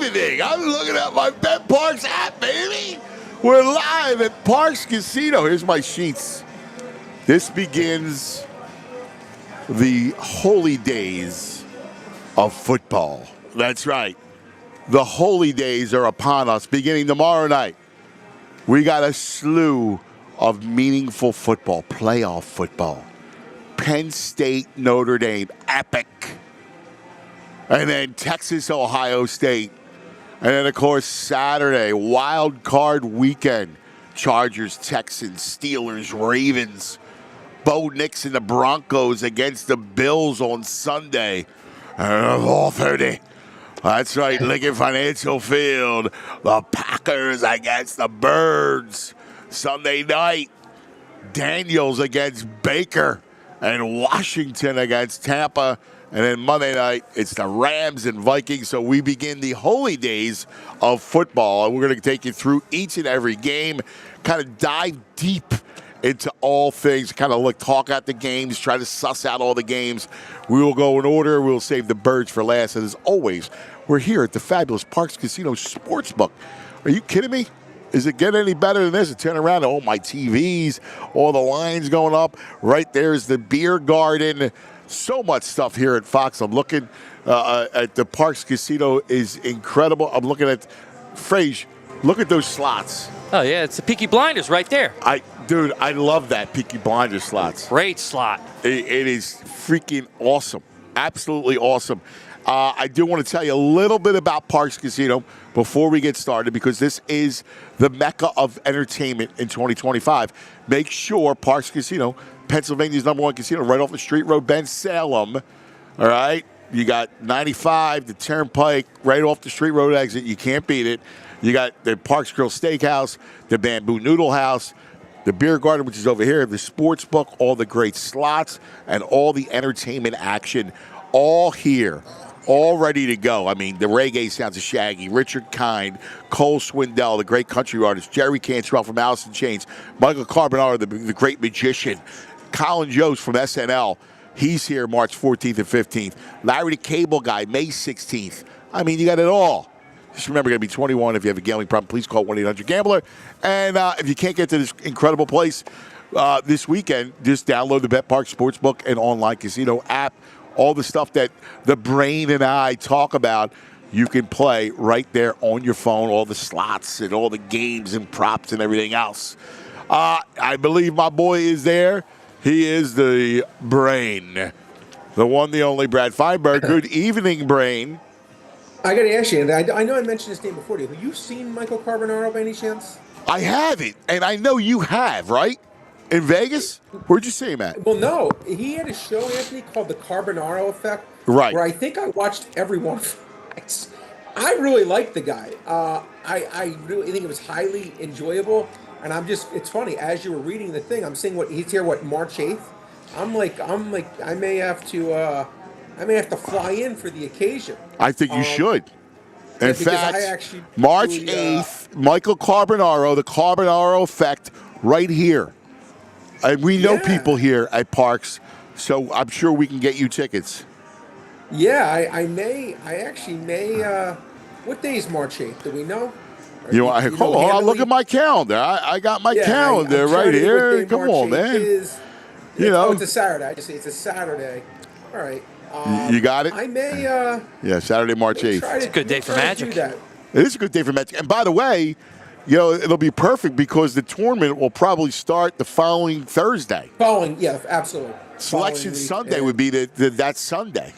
evening. I'm looking at my Parx app, baby. We're live at Parx Casino. Here's my sheets. This begins the holy days of football. That's right. The holy days are upon us beginning tomorrow night. We got a slew of meaningful football, playoff football. Penn State, Notre Dame, epic. And then Texas, Ohio State. And then, of course, Saturday, Wildcard weekend. Chargers, Texans, Steelers, Ravens. Bo Nix and the Broncos against the Bills on Sunday. And 4:30. That's right, Lincoln Financial Field. The Packers against the Birds. Sunday night, Daniels against Baker. And Washington against Tampa. And then Monday night, it's the Rams and Vikings. So we begin the holy days of football. And we're going to take you through each and every game, kind of dive deep into all things, kind of talk out the games, try to suss out all the games. We will go in order. We'll save the birds for last. And as always, we're here at the fabulous Parx Casino Sportsbook. Are you kidding me? Is it getting any better than this? I turn around, oh, my TVs, all the lines going up. Right there's the beer garden. So much stuff here at Fox. I'm looking at the Parx Casino is incredible. I'm looking at Frage. Look at those slots. Oh yeah, it's the Peaky Blinders right there. Dude, I love that Peaky Blinders slots. Great slot. It is freaking awesome. Absolutely awesome. I do want to tell you a little bit about Parx Casino before we get started because this is the mecca of entertainment in 2025. Make sure Parx Casino, Pennsylvania's #1 casino, right off the Street Road, Ben Salem. All right? You got 95, the Turnpike, right off the Street Road exit. You can't beat it. You got the Parx Grill Steakhouse, the Bamboo Noodle House, the Beer Garden, which is over here, the sports book, all the great slots, and all the entertainment action, all here. All ready to go. I mean, the reggae sounds of Shaggy, Richard Kind, Cole Swindell, the great country artist, Jerry Cantrell from Alice in Chains, Michael Carbonaro, the great magician, Colin Jost from SNL. He's here March 14th and 15th. Larry the Cable Guy, May 16th. I mean, you got it all. Just remember, you got to be 21. If you have a gambling problem, please call 1-800-GAMBLER. And if you can't get to this incredible place this weekend, just download the Parx Sportsbook and online casino app. All the stuff that the brain and I talk about, you can play right there on your phone, all the slots and all the games and props and everything else. I believe my boy is there. He is the brain, the one, the only Brad Feinberg. Good evening, brain. I got to ask you, and I know I mentioned his name before. Have you seen Michael Carbonaro by any chance? I haven't, and I know you have, right? In Vegas? Where'd you see him at? Well, no. He had a show, Anthony, called The Carbonaro Effect. Right. Where I think I watched every one of them. I really liked the guy. I really think it was highly enjoyable. And it's funny, as you were reading the thing, I'm seeing he's here, March 8th? I'm like, I may have to fly in for the occasion. I think you should. In fact, March 8th, Michael Carbonaro, the Carbonaro Effect, right here. And we know people here at Parx, so I'm sure we can get you tickets. Yeah, I actually may. What day is March 8th? Do we know? Hold on, look at my calendar. I got my calendar right here. Come on, man. It's a Saturday. I just say it's a Saturday. All right. You got it? I may. Saturday, March 8th. It's a good day for Magic. It is a good day for Magic. And by the way, it'll be perfect because the tournament will probably start the following Thursday. Yeah, absolutely. Selection Sunday would be that Sunday.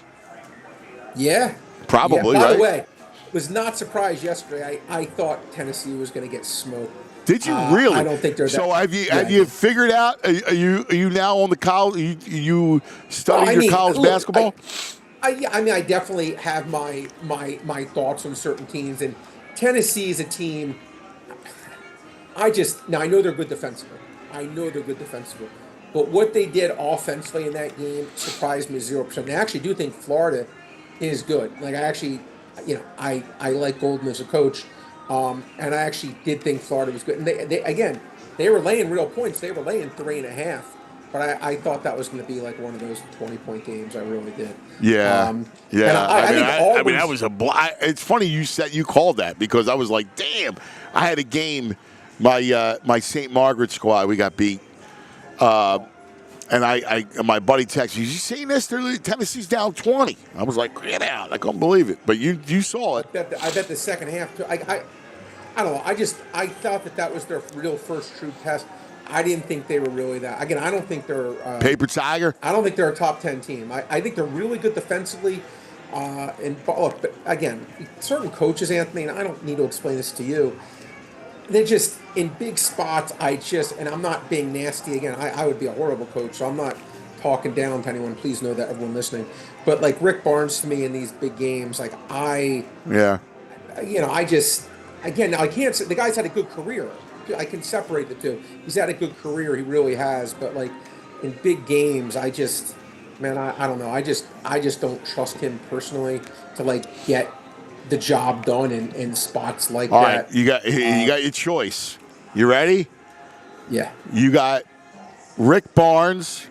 Yeah. Probably, right? By right? the way, was not surprised yesterday. I thought Tennessee was going to get smoked. Did you really? I don't think they're that. So have you figured out? Are you now on the college? You studying your college basketball? I definitely have my thoughts on certain teams, and Tennessee is a team. I know they're good defensively. But what they did offensively in that game surprised me 0%. I actually do think Florida is good. I like Golden as a coach. And I actually did think Florida was good. And they were laying real points. They were laying 3.5. But I thought that was going to be like one of those 20-point games. I really did. Yeah, And I mean, that was it's funny you called that because I was like, damn, I had a game. My St. Margaret squad, we got beat. And my buddy texted me, you seen this? Tennessee's down 20. I was like, get out. I couldn't believe it. But you saw it. I bet the second half, too. I don't know. I thought that was their real first true test. I didn't think they were really that. Again, I don't think they're Paper Tiger. I don't think they're a top 10 team. I think they're really good defensively. But again, certain coaches, Anthony, and I don't need to explain this to you. They're just in big spots. And I'm not being nasty. Again, I would be a horrible coach, so I'm not talking down to anyone. Please know that, everyone listening. But like Rick Barnes to me in these big games, like I can't say the guy's had a good career. I can separate the two. He's had a good career, he really has. But like in big games, I don't know. I just don't trust him personally to like get the job done in spots like All that. right, you got your choice. You ready? Yeah. You got Rick Barnes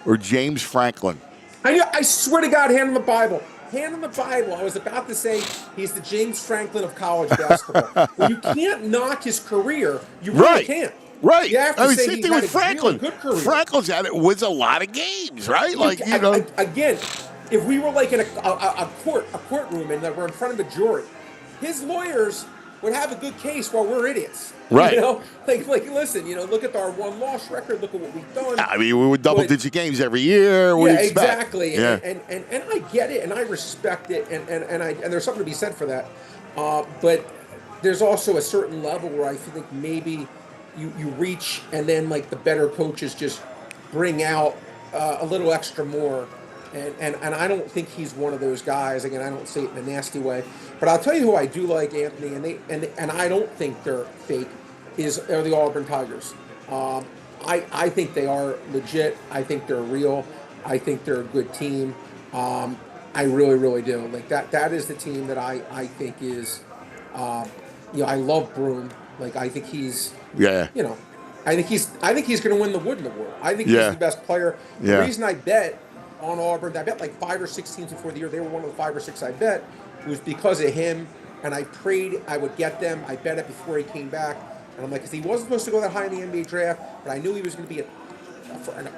or James Franklin. I swear to God, hand him the Bible. Hand him the Bible. I was about to say he's the James Franklin of college basketball. Well, you can't knock his career. You really can't. Right. You have to say same thing with Franklin. Really good career. Franklin's wins a lot of games, right? Again, if we were like in a courtroom and we're in front of a jury, his lawyers would have a good case while we're idiots. Right. You know, like listen, look at our one-loss record. Look at what we've done. I mean, we were double-digit games every year. What do you expect? Exactly. Yeah. And I get it, and I respect it, and there's something to be said for that. But there's also a certain level where I think maybe you reach, and then like the better coaches just bring out a little extra more. And I don't think he's one of those guys. Again, I don't say it in a nasty way, but I'll tell you who I do like, Anthony, and I don't think they're fake. Are the Auburn Tigers? I think they are legit. I think they're real. I think they're a good team. I really, really do. Like that is the team that I think is. I love Broom. Like I think he's. Yeah. I think he's going to win the Wooden Award. I think he's the best player. The reason I bet on Auburn, I bet like 5 or 6 teams before the year. They were one of the 5 or 6 I bet. It was because of him, and I prayed I would get them. I bet it before he came back, and I'm like, because he wasn't supposed to go that high in the NBA draft, but I knew he was going to be a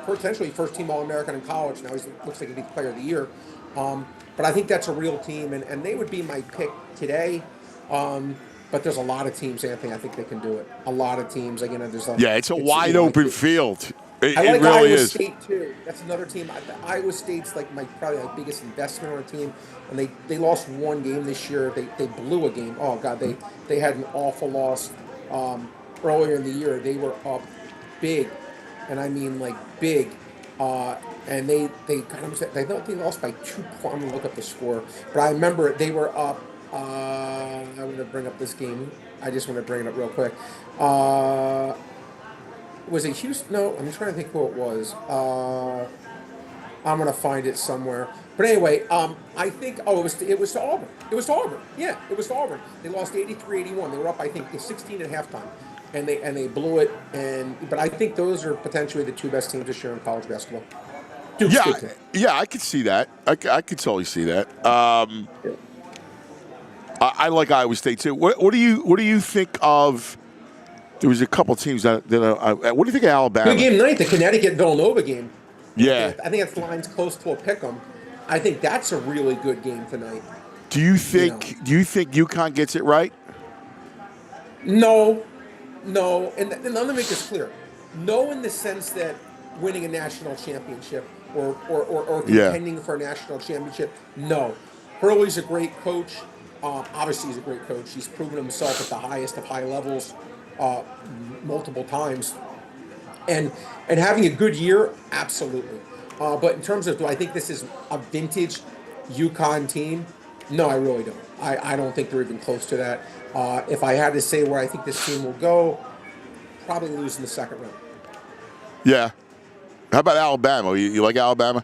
potentially first-team All-American in college. Now he looks like he'd be the player of the year. But I think that's a real team, and they would be my pick today. But there's a lot of teams, Anthony. I think they can do it. A lot of teams. Again, it's a wide open field. I like it really Iowa is. State too. That's another team. Iowa State's like probably my biggest investment on a team, and they lost one game this year. They blew a game. Oh God, they had an awful loss earlier in the year. They were up big, and I mean like big. And they lost by 2 points. I'm gonna look up the score, but I remember they were up. I'm gonna bring up this game. I just want to bring it up real quick. Was it Houston? No, I'm trying to think who it was. I'm gonna find it somewhere. But anyway, I think it was to Auburn. It was to Auburn. Yeah, it was to Auburn. They lost 83-81. They were up, I think, 16 at halftime, and they blew it. But I think those are potentially the 2 best teams this year in college basketball. Duke's I could see that. I could totally see that. I like Iowa State too. What do you think of? There was a couple teams that what do you think of Alabama? Good game tonight, the Connecticut-Villanova game. Yeah. I think that line's close to a pick'em. I think that's a really good game tonight. Do you think UConn gets it right? No. And let me make this clear. No, in the sense that winning a national championship or contending for a national championship. No. Hurley's a great coach. Obviously, he's a great coach. He's proven himself at the highest of high levels multiple times. And having a good year, absolutely. But in terms of, do I think this is a vintage UConn team? No, I really don't. I don't think they're even close to that. If I had to say where I think this team will go, probably lose in the second round. Yeah. How about Alabama? You like Alabama?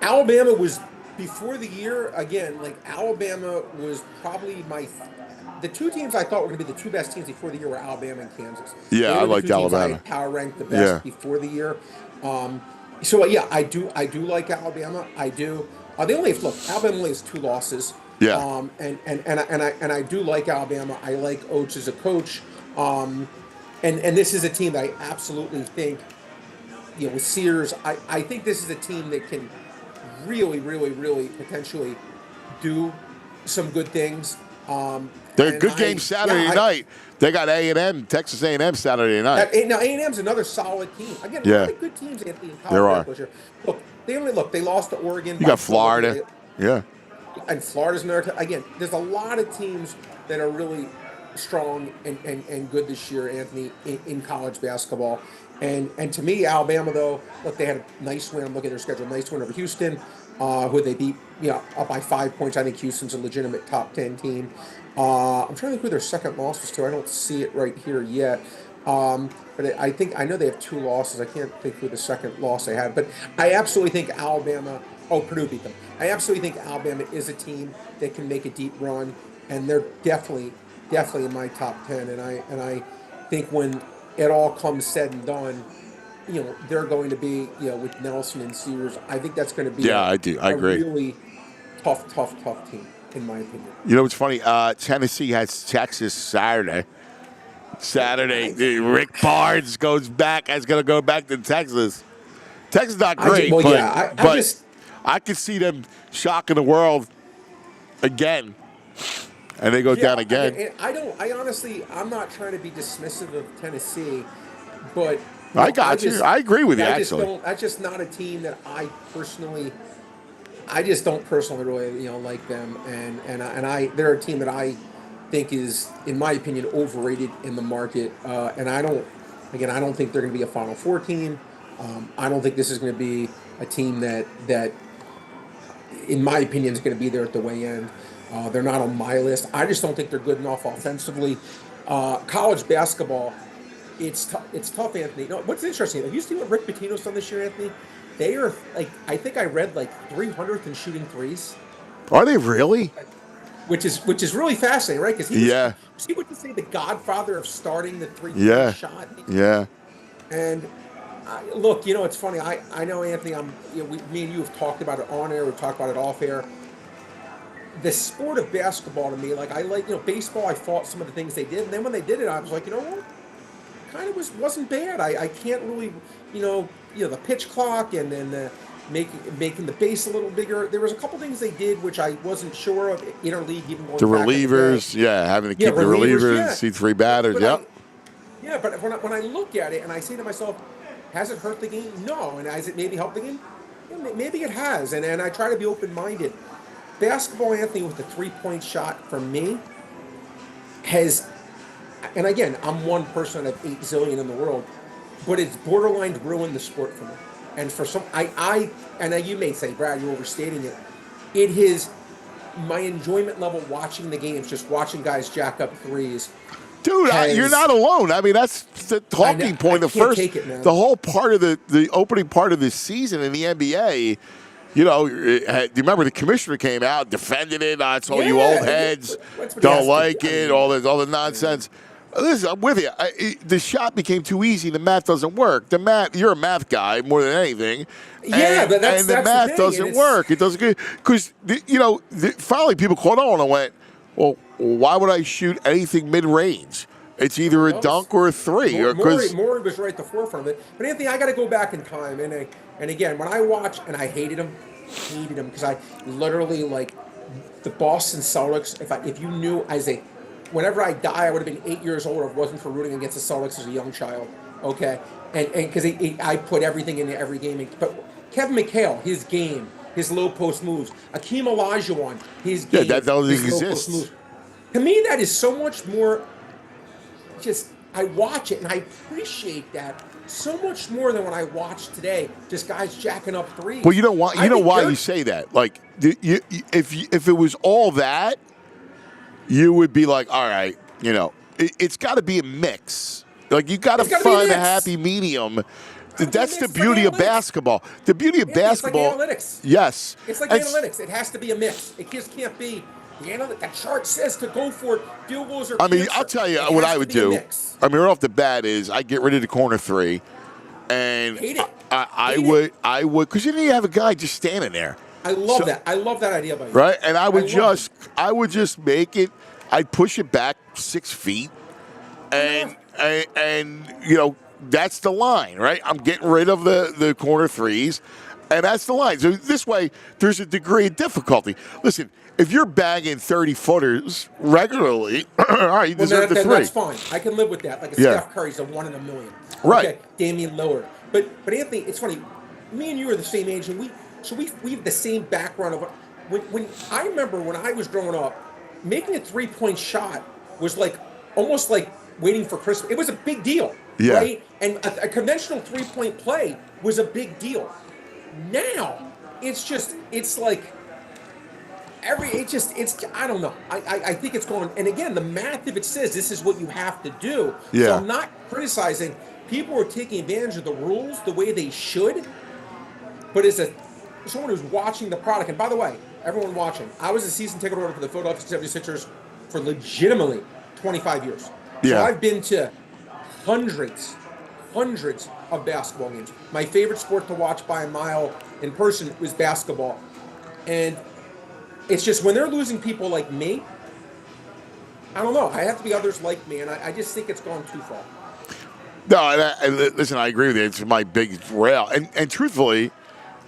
Alabama was before the year, again, like Alabama was probably the two teams I thought were going to be the two best teams before the year were Alabama and Kansas. Yeah, They I were the liked two teams I Alabama. had power ranked the Yeah. best before the year. So yeah, I do like Alabama. I do. Alabama only has 2 losses. Yeah. And I do like Alabama. I like Oates as a coach. And this is a team that I absolutely think, with Sears, I think this is a team that can really, really, really potentially do some good things. They're a And good game Saturday night. They got A&M, Texas A&M Saturday night. Now A&M's another solid team. Again, a lot of good teams, Anthony, in college There are. this year. They lost to Oregon. You got Florida. Yeah. And Florida's another. Again, there's a lot of teams that are really strong and good this year, Anthony, in college basketball. And to me, Alabama, though, look, they had a nice win. I'm looking at their schedule. Nice win over Houston, who they beat, up by 5 points. I think Houston's a legitimate top 10 team. I'm trying to think who their second loss was to. I don't see it right here yet. But I know they have 2 losses. I can't think who the second loss they had. But I absolutely think Alabama. Oh, Purdue beat them. I absolutely think Alabama is a team that can make a deep run, and they're definitely in my top 10. And I think when it all comes said and done, they're going to be, with Nelson and Sears. I think that's going to be I agree. A really tough team, in my opinion. You know what's funny? Tennessee has Texas Saturday. Rick Barnes goes back. Is going to go back to Texas. Texas not great, but I could see them shocking the world again, and they go down again. I'm not trying to be dismissive of Tennessee, but I got you. I agree with you. Actually, that's just not a team that I just don't personally really like them, and they're a team that I think is, in my opinion, overrated in the market, and I don't think they're going to be a Final Four team. I don't think this is going to be a team that in my opinion is going to be there at the way end. They're not on my list. I just don't think they're good enough offensively. College basketball, it's tough, Anthony. What's interesting? You see what Rick Pitino's done this year, Anthony? They are I think I read 300th in shooting threes. Are they really? Which is really fascinating, right? Because he would say the godfather of starting the three-point shot. Yeah. And look, it's funny. I know, Anthony. Me and you have talked about it on air. We've talked about it off air. The sport of basketball to me, I like baseball. I fought some of the things they did, and then when they did it, I was like, what? Kind of wasn't bad. I can't really, the pitch clock and then the making the base a little bigger. There was a couple things they did which I wasn't sure of. Interleague, even going the back relievers, having to keep the relievers, C3 batters, But when I look at it and I say to myself, has it hurt the game? No. And has it maybe helped the game? Yeah, maybe it has. And I try to be open-minded. Basketball, Anthony, with the three-point shot for me has, and again, I'm one person out of 8 zillion in the world, but it's borderline ruined the sport for me. And for some, you may say, Brad, you're overstating it. It is my enjoyment level watching the games, just watching guys jack up threes. Dude, you're not alone. I mean, that's the talking point. The whole part of the opening part of this season in the NBA. Do you remember the commissioner came out, defended it? It's all you old heads don't like it. All the nonsense. Listen, I'm with you. The shot became too easy. The math doesn't work. You're a math guy more than anything. Yeah, but that's the math doesn't work. It doesn't because finally people caught on and went, well, why would I shoot anything mid-range? It's either a dunk or a three. Maury was right at the forefront of it. But Anthony, I got to go back in time. And again, when I watch, and I hated him because I literally the Boston Celtics. If you knew whenever I die, I would have been 8 years old if it wasn't for rooting against the Celtics as a young child. Okay, and because I put everything into every game. But Kevin McHale, his game, his low post moves. Akeem Olajuwon, his game, that doesn't his exist. Low post moves. To me, that is so much more. I watch it and I appreciate that so much more than when I watch today. Just guys jacking up threes. Well, you know why you say that. If it was all that, you would be like, all right, it's got to be a mix. You got to find a happy medium that's the It's like beauty of analytics. basketball. The beauty of basketball. It's like analytics. Yes. It's like analytics. It has to be a mix. It just can't be the chart says to go for it. Field goals are I mean, cancer. I'll tell you It what has I to would be a do. mix. I mean, right off the bat is I get rid of the corner three, and Hate it. I would, because you know you have a guy just standing there. I love that. I love that idea by you. Right, and I would love just make it. I'd push it back 6 feet, and you know that's the line, right? I'm getting rid of the corner threes, and that's the line. So this way, there's a degree of difficulty. Listen, if you're bagging 30-footers regularly, all right, you deserve the three. That's fine. I can live with that. Like Steph Curry's a 1 in a million. Right. Okay, Damian Lillard. But Anthony, it's funny. Me and you are the same age, and we have the same background of when I remember when I was growing up, making a 3-point shot was like almost like waiting for Christmas. It was a big deal, right? And a conventional 3-point play was a big deal. Now it's like I don't know. I think it's going. And again, the math, if it says this is what you have to do, so I'm not criticizing. People are taking advantage of the rules the way they should, but as someone who's watching the product, and by the way, everyone watching, I was a season ticket holder for the Philadelphia 76ers for legitimately 25 years. So I've been to hundreds of basketball games. My favorite sport to watch by a mile in person was basketball. And it's just when they're losing people like me, I don't know. I have to be others like me, and I just think it's gone too far. No, listen, I agree with you. It's my big rail. And truthfully,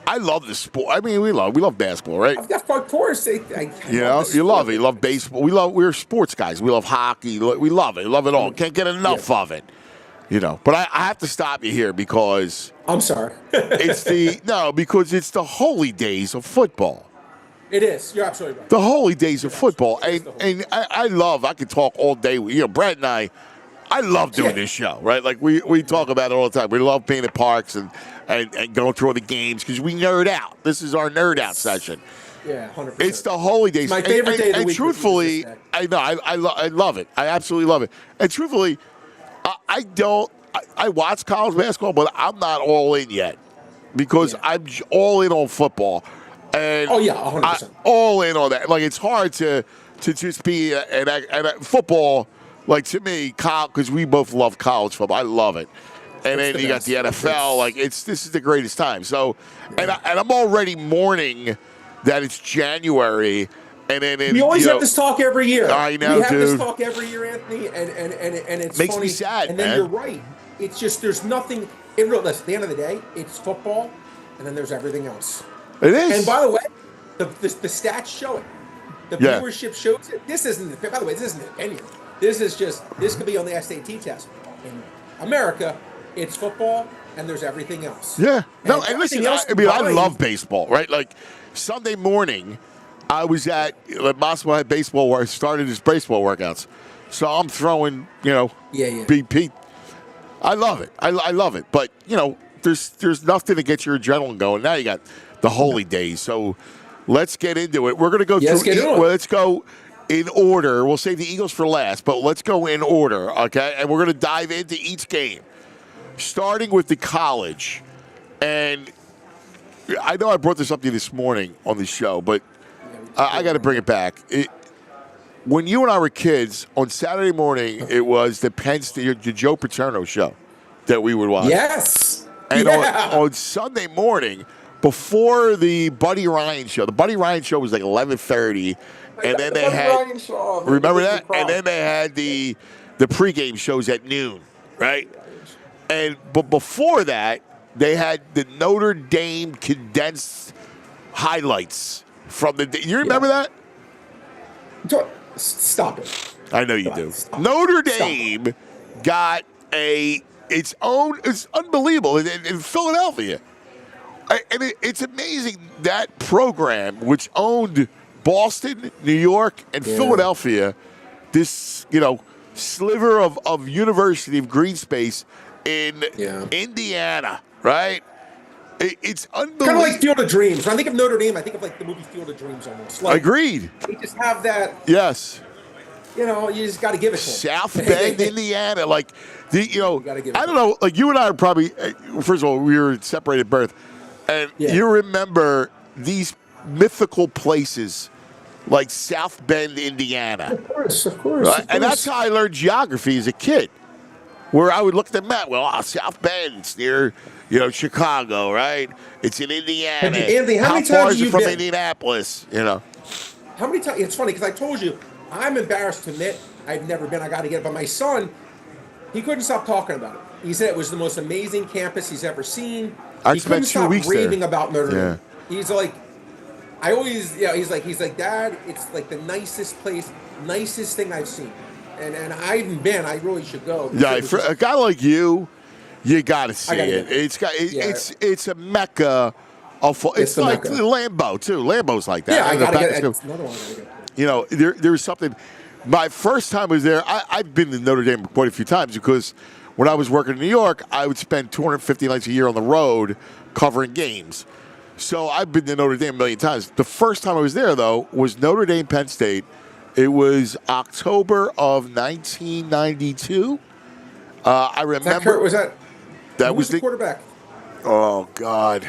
I love the sport. I mean, we love basketball, right? Of course. You love it. You love baseball. We're sports guys. We love hockey. We love it. We love it all. Can't get enough of it. You know, but I have to stop you here because I'm sorry. because it's the holy days of football. It is. You're absolutely right. The holy days of football, and I could talk all day. You know, Brad and I love doing this show, right? Like we talk about it all the time. We love being at Parx and going through all the games because we nerd out. This is our nerd out session. Yeah, 100%. It's the holy days. My favorite day of the week. And truthfully, I know I love it. I absolutely love it. And truthfully, I watch college basketball, but I'm not all in yet because I'm all in on football. And 100%. All in on that. Like it's hard to just be and football. Like to me, because we both love college football. I love it. And then you got the NFL. Like this is the greatest time. So, and I'm already mourning that it's January. And then we always have this talk every year. I know, we have dude. this talk every year, Anthony, and it's makes funny. me sad. And then you're right. It's just there's nothing. Listen, at the end of the day, it's football, and then there's everything else. It is. And by the way, the stats show it. The viewership shows it. This isn't. By the way, this isn't an opinion. This could be on the SAT test. In America, it's football, and there's everything else. Yeah. No, and listen, I love baseball, right? Like Sunday morning, I was at Moscow had baseball where I started his baseball workouts. So I'm throwing, BP. I love it. I love it. But, there's nothing to get your adrenaline going. Now you got the holy days. So let's get into it. We're going to go through. Let's go in order. We'll save the Eagles for last, but let's go in order, okay? And we're going to dive into each game, starting with the college. And I know I brought this up to you this morning on the show, but I got to bring it back. When you and I were kids, on Saturday morning, it was the Penn State, the Joe Paterno show that we would watch. Yes. And on Sunday morning, before the Buddy Ryan show, the Buddy Ryan show was like 11:30. And then they had, remember that? And then they had the pregame shows at noon, right? But before that, they had the Notre Dame condensed highlights from the. You remember that? Stop it. I know you do. Notre Dame got its own. It's unbelievable in Philadelphia, and it's amazing that program, which owned Boston, New York, and Philadelphia, this sliver of University of Green Space in Indiana, right? It's unbelievable. Kind of like Field of Dreams. When I think of Notre Dame, I think of like the movie Field of Dreams almost. Like, agreed. They just have that. Yes. you just got to give it to them. South Bend, Indiana. Like, gotta give it I don't know. Like, you and I are probably, first of all, we were separated birth. And you remember these mythical places like South Bend, Indiana. Of course. Right? And that's how I learned geography as a kid, where I would look at the map. Well, South Bend's near, Chicago, right? It's in Indiana. Anthony, how many far times is have it you from been? Indianapolis? How many times? It's funny because I told you, I'm embarrassed to admit I've never been. I got to get it. But my son, he couldn't stop talking about it. He said it was the most amazing campus he's ever seen. I He spent couldn't 2 stop weeks raving there. about Notre Dame. He's like, I always, he's like, Dad, it's like the nicest place, nicest thing I've seen. And I haven't been. I really should go. Yeah, for a guy like you got to see it. It's a mecca of. It's like Mecca. Lambeau too. Lambeau's like that. Yeah, I got to get it. Back- It's another one I got to get. There's something. My first time I was there. I've been to Notre Dame quite a few times because when I was working in New York, I would spend 250 nights a year on the road covering games. So I've been to Notre Dame a million times. The first time I was there, though, was Notre Dame Penn State. It was October of 1992. I remember. Was that? That who was the quarterback. Oh God,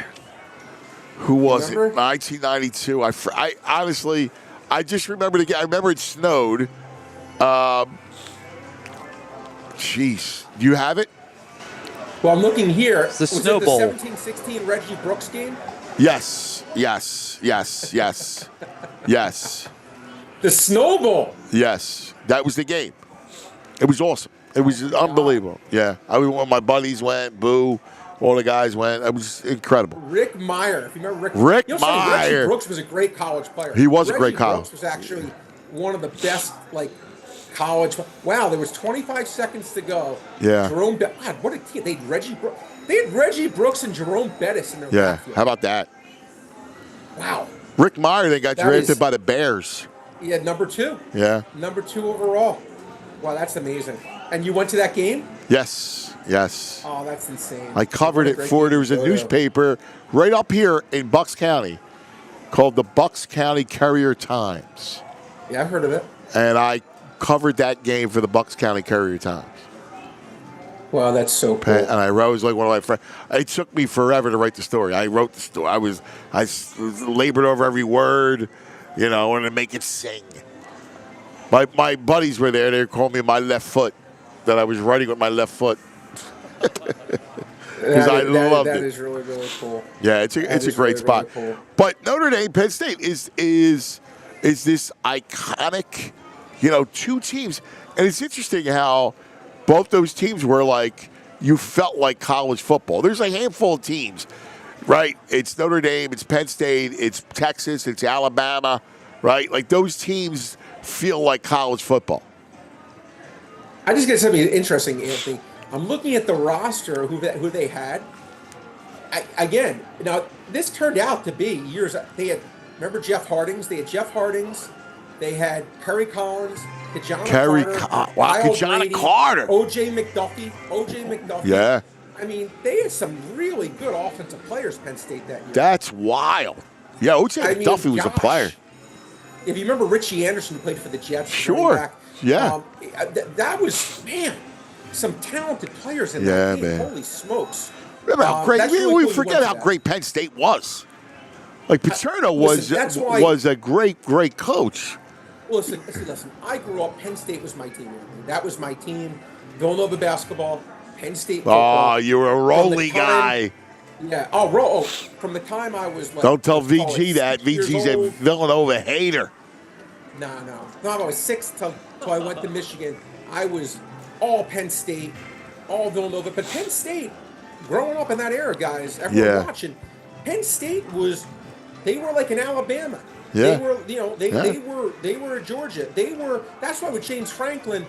who was Remember? it? 1992. I honestly, I just remember the game. I remember it snowed. Jeez, do you have it? Well, I'm looking here. It's the was Snow it Bowl. the 17-16 Reggie Brooks game? Yes. The Snow Bowl. Yes, that was the game. It was awesome. It was unbelievable. Yeah, my buddies went. Boo, all the guys went. It was incredible. Rick Meyer, if you remember Rick Reggie Meyer. Brooks was a great college player. He was a Reggie great college. Brooks was actually one of the best, college. Wow, there was 25 seconds to go. Yeah. God, what a team! They had Reggie Brooks and Jerome Bettis in their Yeah, backfield. how about that? Wow. Rick Meyer then got That drafted is- by the Bears. He had number 2. Yeah. Number 2 overall. Wow, that's amazing. And you went to that game? Yes. Oh, that's insane. I covered What a it great for. game There was to a go to. newspaper right up here in Bucks County called the Bucks County Courier Times, Yeah, I've heard of it. and I covered that game for the Bucks County Courier Times. Wow, that's so cool. And I was like one of my friends. It took me forever to write the story. I wrote the story. I labored over every word, and to make it sing. My buddies were there. They called me my left foot. That I was writing with my left foot. Because I loved it. That is really, really cool. Yeah, it's a great really, spot. really cool. But Notre Dame, Penn State is this iconic, two teams, and it's interesting how both those teams were like you felt like college football. There's a handful of teams, right? It's Notre Dame, it's Penn State, it's Texas, it's Alabama, right? Like those teams feel like college football. I just get something interesting, Anthony. I'm looking at the roster who they had. Again, now this turned out to be years. They had, remember Jeff Hardings? They had Jeff Hardings. They had Kerry Collins, Kajana Carter, Kajana Carter, OJ McDuffie. Yeah. I mean, they had some really good offensive players, Penn State, that year. That's wild. Yeah, OJ McDuffie was a player. If you remember Richie Anderson, who played for the Jets, Sure. Back, Yeah. that was, some talented players in Yeah, that game. man. Holy smokes. Remember how great? That's really we cool you forget went how to that. great Penn State was. Like Paterno that's why- was a great coach. Listen. I grew up, Penn State was my team. Anthony. That was my team. Villanova basketball, Penn State football. Oh, you were a From the Rolly time- guy. Yeah. From the time I was like... Don't tell let's call VG it that. 6 years VG's a old. Villanova hater. No, I was 6 till I went to Michigan. I was all Penn State, all Villanova. But Penn State, growing up in that era, guys, everyone watching, Penn State they were like in Alabama. Yeah. They were, they were at Georgia. That's why with James Franklin,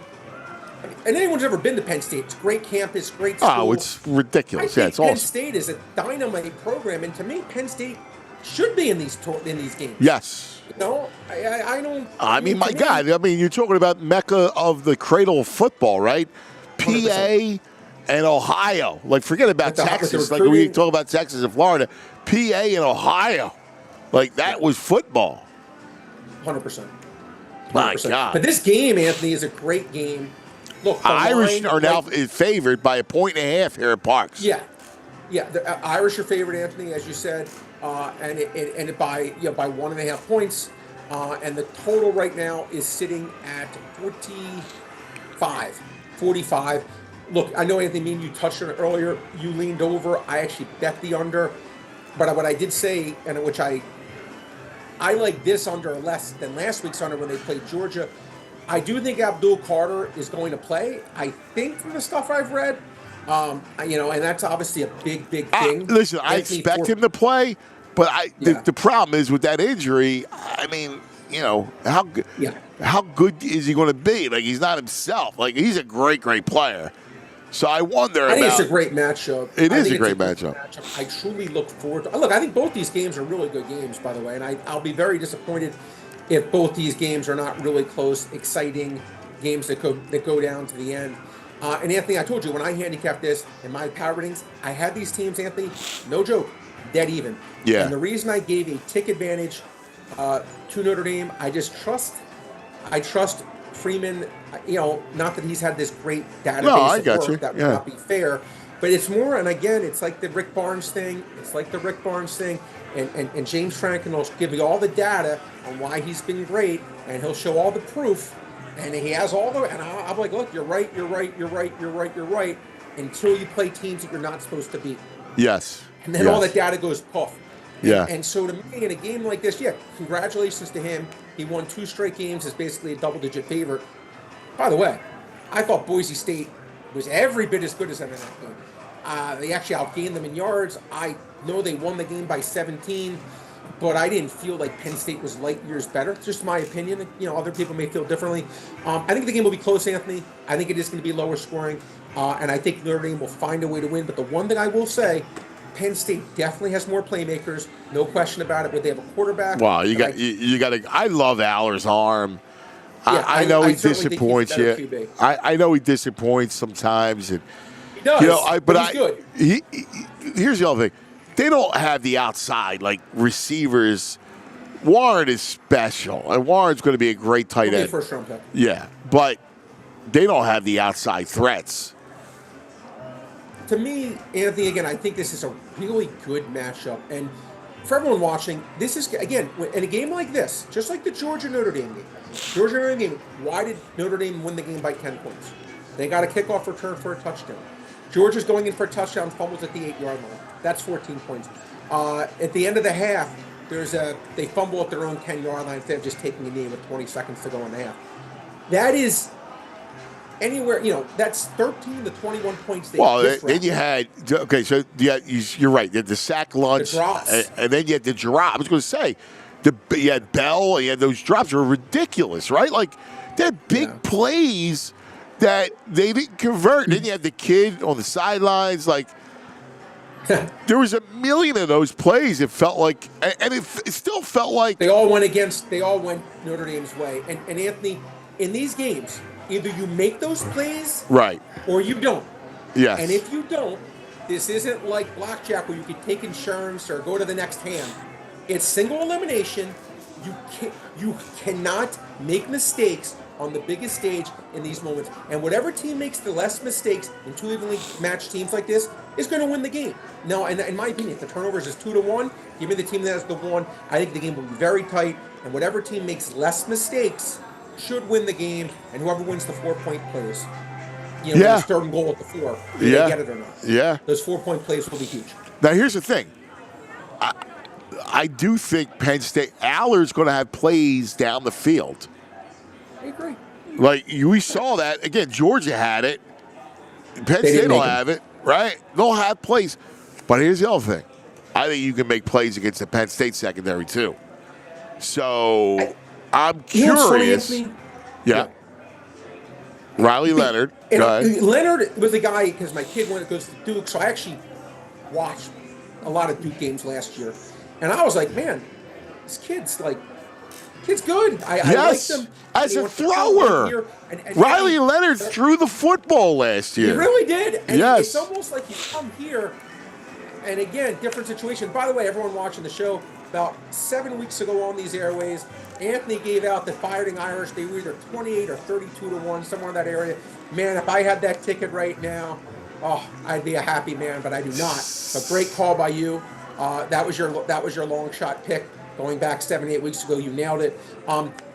and anyone's ever been to Penn State, it's a great campus, great school. Oh, it's ridiculous. I Yeah, think it's Penn awesome. State is a dynamite program, and to me, Penn State should be in these games. Yes. I don't. I mean, my to me- God. You're talking about Mecca of the cradle of football, right? 100%. PA and Ohio. Like, forget about With the Texas. Like, we recruiting. talk about Texas and Florida. PA and Ohio. Like, that was football. 100%. My 100%. God. But this game, Anthony, is a great game. Look, the Irish line, are now like- favored by 1.5 here at Parx. Yeah, yeah. The Irish are favored, Anthony, as you said, and it by 1.5 points, and the total right now is sitting at 45. Look, I know, Anthony, me and you touched on it earlier. You leaned over. I actually bet the under, but what I did say, and which I like this under less than last week's under when they played Georgia. I do think Abdul Carter is going to play. I think from the stuff I've read, and that's obviously a big thing. Listen, I expect him to play, but the problem is with that injury. I mean, how good is he going to be? Like, he's not himself. Like, he's a great player. So I wonder. I think it's a great matchup. It is a great matchup. I truly look forward to. Look, I think both these games are really good games, by the way, and I'll be very disappointed if both these games are not really close, exciting games that go down to the end. And Anthony, I told you when I handicapped this in my power ratings, I had these teams, Anthony, no joke, dead even. Yeah. And the reason I gave a tick advantage to Notre Dame, I trust Freeman. Not that he's had this great database. No, I got you. That would not be fair. But it's more, and again, it's like the Rick Barnes thing. And James Franklin will give you all the data on why he's been great, and he'll show all the proof, and he has all the. And I'm like, look, you're right, until you play teams that you're not supposed to beat. Yes. And then all that data goes puff. Yeah. And so to me, in a game like this, congratulations to him. He won 2 straight games as basically a double-digit favorite. By the way, I thought Boise State was every bit as good as them in that game. They actually outgained them in yards. I know they won the game by 17, but I didn't feel like Penn State was light years better. It's just my opinion. Other people may feel differently. I think the game will be close, Anthony. I think it is going to be lower scoring, and I think Notre Dame will find a way to win. But the one thing I will say, Penn State definitely has more playmakers, no question about it. But they have a quarterback. Wow, you got to. I love Aller's arm. Yeah, I know he disappoints you. I know he disappoints sometimes, and he does. But he's good. Here's the other thing: they don't have the outside like receivers. Warren is special, and Warren's going to be a great tight end. First round pick. Yeah, but they don't have the outside threats. To me, Anthony, again, I think this is a really good matchup. And for everyone watching, this is, again, in a game like this, just like the Georgia-Notre Dame game, why did Notre Dame win the game by 10 points? They got a kickoff return for a touchdown. Georgia's going in for a touchdown, fumbles at the 8-yard line. That's 14 points. At the end of the half, they fumble at their own 10-yard line instead of just taking a knee with 20 seconds to go in the half. That is... anywhere, that's 13 to 21 points. Then you had, so you're right. The sack lunch, and then you had the drop. I was going to say, you had Bell, and you had those drops were ridiculous, right? Like, they're big plays that they didn't convert. And then you had the kid on the sidelines, like, there was a million of those plays. It felt like, and it still felt like. They all went Notre Dame's way. And Anthony, in these games, either you make those plays, right, or you don't. Yes. And if you don't, this isn't like blackjack where you could take insurance or go to the next hand. It's single elimination. You cannot make mistakes on the biggest stage in these moments. And whatever team makes the less mistakes in 2 evenly matched teams like this is going to win the game. Now, in my opinion, if the turnovers is 2-1, give me the team that has the 1. I think the game will be very tight. And whatever team makes less mistakes should win the game, and whoever wins the 4-point plays, the third and goal at the 4, they get it or not. Yeah, those 4-point plays will be huge. Now here's the thing: I do think Penn State Aller's going to have plays down the field. I agree. Like we saw that again. Georgia had it. Penn State will have it, right? They'll have plays, but here's the other thing: I think you can make plays against the Penn State secondary too. So. I'm curious. Yeah. Riley Leonard. Leonard was a guy, because my kid goes to Duke, so I actually watched a lot of Duke games last year. And I was like, man, this kid's good. I like him. As a thrower. Riley Leonard threw the football last year. He really did. And yes. It's almost like you come here, and again, different situation. By the way, everyone watching the show, about 7 weeks ago on these airways. Anthony gave out the Fighting Irish. They were either 28 or 32 to 1, somewhere in that area. Man, if I had that ticket right now, I'd be a happy man, but I do not. But great call by you. That was your long shot pick going back 7-8 weeks ago. You nailed it.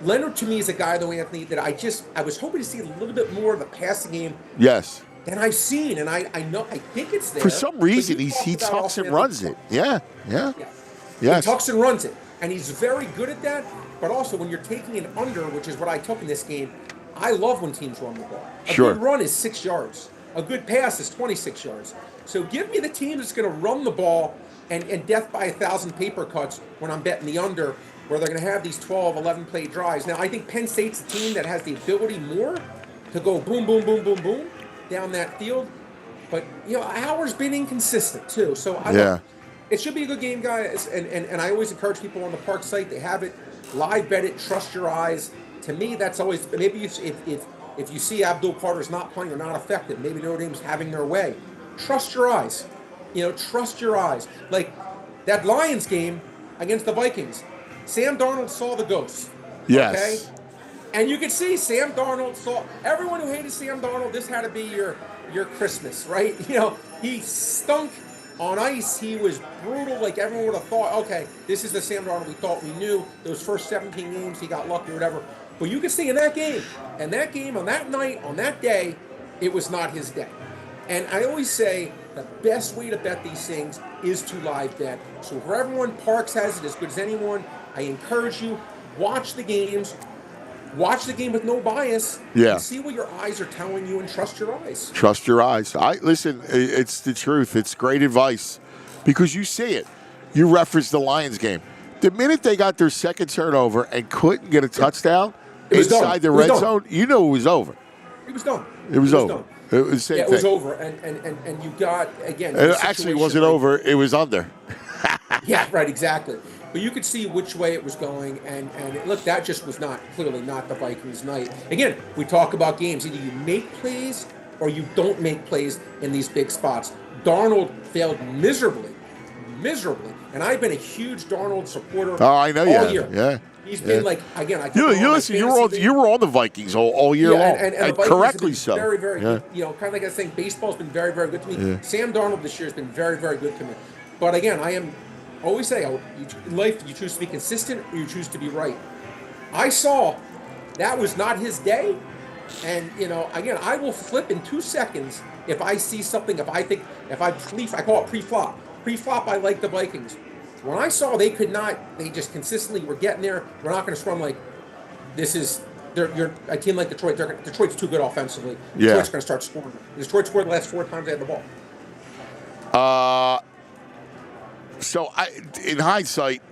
Leonard to me is a guy though, Anthony, that I was hoping to see a little bit more of the passing game. Yes. Than I've seen, and I think it's there. For some reason, he tucks and runs it. Yeah. Yes. He tucks and runs it, and he's very good at that. But also, when you're taking an under, which is what I took in this game, I love when teams run the ball. A good run is 6 yards. A good pass is 26 yards. So give me the team that's going to run the ball and death by 1,000 paper cuts when I'm betting the under, where they're going to have these 12, 11-play drives. Now, I think Penn State's a team that has the ability more to go boom, boom, boom, boom, boom down that field. But, Howard's been inconsistent, too. So, it should be a good game, guys. And I always encourage people on the Parx site, they have it. Live bet it, trust your eyes. To me, that's always, maybe if you see Abdul Carter's not playing or not effective, maybe Notre Dame's having their way. Trust your eyes. Trust your eyes. Like that Lions game against the Vikings, Sam Darnold saw the ghost. Yes. Okay? And you could see Sam Darnold saw, everyone who hated Sam Darnold, this had to be your Christmas, right? He stunk on ice. He was brutal. Like everyone would have thought, okay, this is the Sam Darnold we thought we knew. Those first 17 games, he got lucky or whatever. But you could see in that game, on that night, on that day, it was not his day. And I always say the best way to bet these things is to live bet. So for everyone, Parx has it as good as anyone. I encourage you, watch the games. Watch the game with no bias. Yeah. And see what your eyes are telling you and trust your eyes. Trust your eyes. Listen, it's the truth. It's great advice because you see it. You referenced the Lions game. The minute they got their second turnover and couldn't get a touchdown inside the red zone, you know it was over. It was done. It was over. It was the same thing. It was over. And you got, again. It actually wasn't over. It was under. Yeah, right, exactly. But you could see which way it was going, and look, that just was clearly not the Vikings' night. Again, we talk about games. Either you make plays or you don't make plays in these big spots. Darnold failed miserably. And I've been a huge Darnold supporter I know all you year. Yeah. He's been like, again, I you listen, you were on the Vikings all year long, and correctly so. Very, very good. Kind of like I was saying, baseball's been very, very good to me. Yeah. Sam Darnold this year has been very, very good to me. But again, always say, in life, you choose to be consistent or you choose to be right. I saw that was not his day. And, again, I will flip in 2 seconds if I see something, I call it pre-flop. Pre-flop, I like the Vikings. When I saw they just consistently were getting there, we're not going to scrum like, you're a team like Detroit. Detroit's too good offensively. Yeah. Detroit's going to start scoring. Detroit scored the last 4 times they had the ball. So, in hindsight,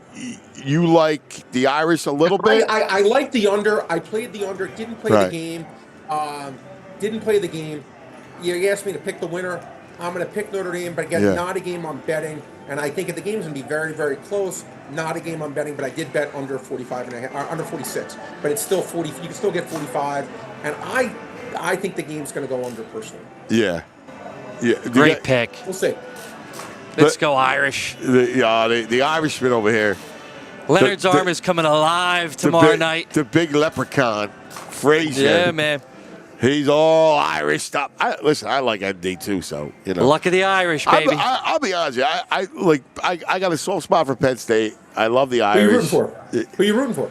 you like the Irish a little bit? I like the under. I played the under. Didn't play the game. You asked me to pick the winner. I'm going to pick Notre Dame, but again, not a game I'm betting. And I think the game's going to be very, very close. Not a game I'm betting, but I did bet under 45.5, under 46. But it's still 40. You can still get 45. And I think the game's going to go under personally. Yeah. Great pick. We'll see. Let's go Irish. The Irishman over here. Leonard's arm is coming alive tomorrow night. The big leprechaun, Frazier. Yeah, man. He's all Irish up. Listen, I like ND too, so Luck of the Irish, baby. I'll be honest with you. I got a soft spot for Penn State. I love the Irish. Who are you rooting for?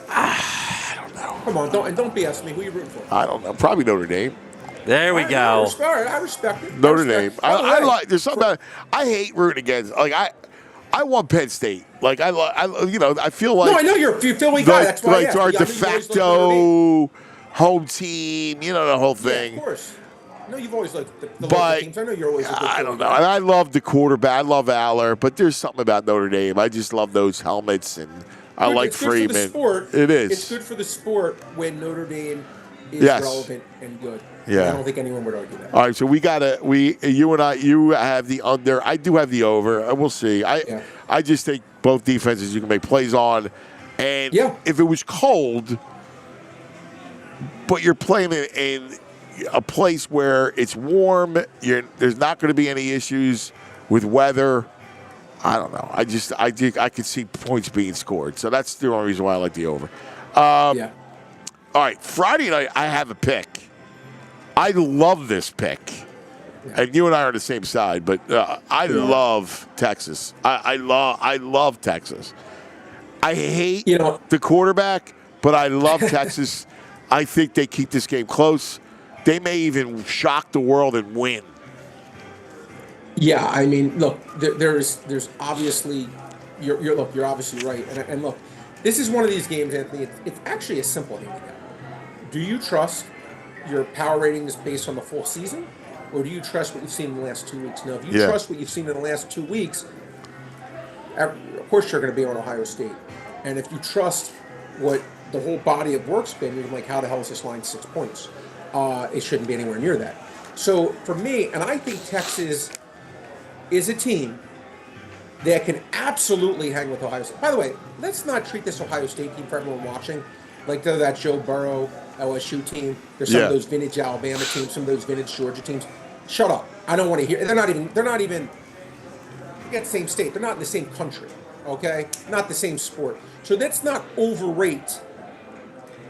I don't know. Come on, don't BS me. Who are you rooting for? I don't know. Probably Notre Dame. There we go. I respect it. Notre Dame. I like. There's something about. I hate rooting against. I want Penn State. I feel like. No, I know you're a Philly guy. That's why. Our de facto home team. The whole thing. Yeah, of course. No, you've always liked the local teams. I know you're always. I don't know. And I love the quarterback. I love Aller, but there's something about Notre Dame. I just love those helmets, and I like Freeman. It's good for the sport. It is. It's good for the sport when Notre Dame is relevant and good. Yeah. I don't think anyone would argue that. All right, so you and I, you have the under. I do have the over. We'll see. I just think both defenses you can make plays on, and if it was cold, but you're playing in a place where it's warm, there's not going to be any issues with weather. I don't know. I could see points being scored. So that's the only reason why I like the over. Yeah. All right, Friday night, I have a pick. I love this pick. And you and I are on the same side, but I love Texas. I love Texas. I hate the quarterback, but I love Texas. I think they keep this game close. They may even shock the world and win. Yeah, I mean, look, there's obviously you're obviously right, and look, this is one of these games, Anthony. It's actually a simple handicap. Do you trust your power ratings based on the full season, or do you trust what you've seen in the last 2 weeks? Now, if you trust what you've seen in the last 2 weeks, of course you're going to be on Ohio State, and if you trust what the whole body of work's been, you're like, how the hell is this line 6 points? It shouldn't be anywhere near that. So for me, and I think Texas is a team that can absolutely hang with Ohio State. By the way, let's not treat this Ohio State team, for everyone watching, like they're that Joe Burrow LSU team. There's some of those vintage Alabama teams, some of those vintage Georgia teams. Shut up. I don't want to hear. They're not even get the same state. They're not in the same country. Okay? Not the same sport. So let's not overrate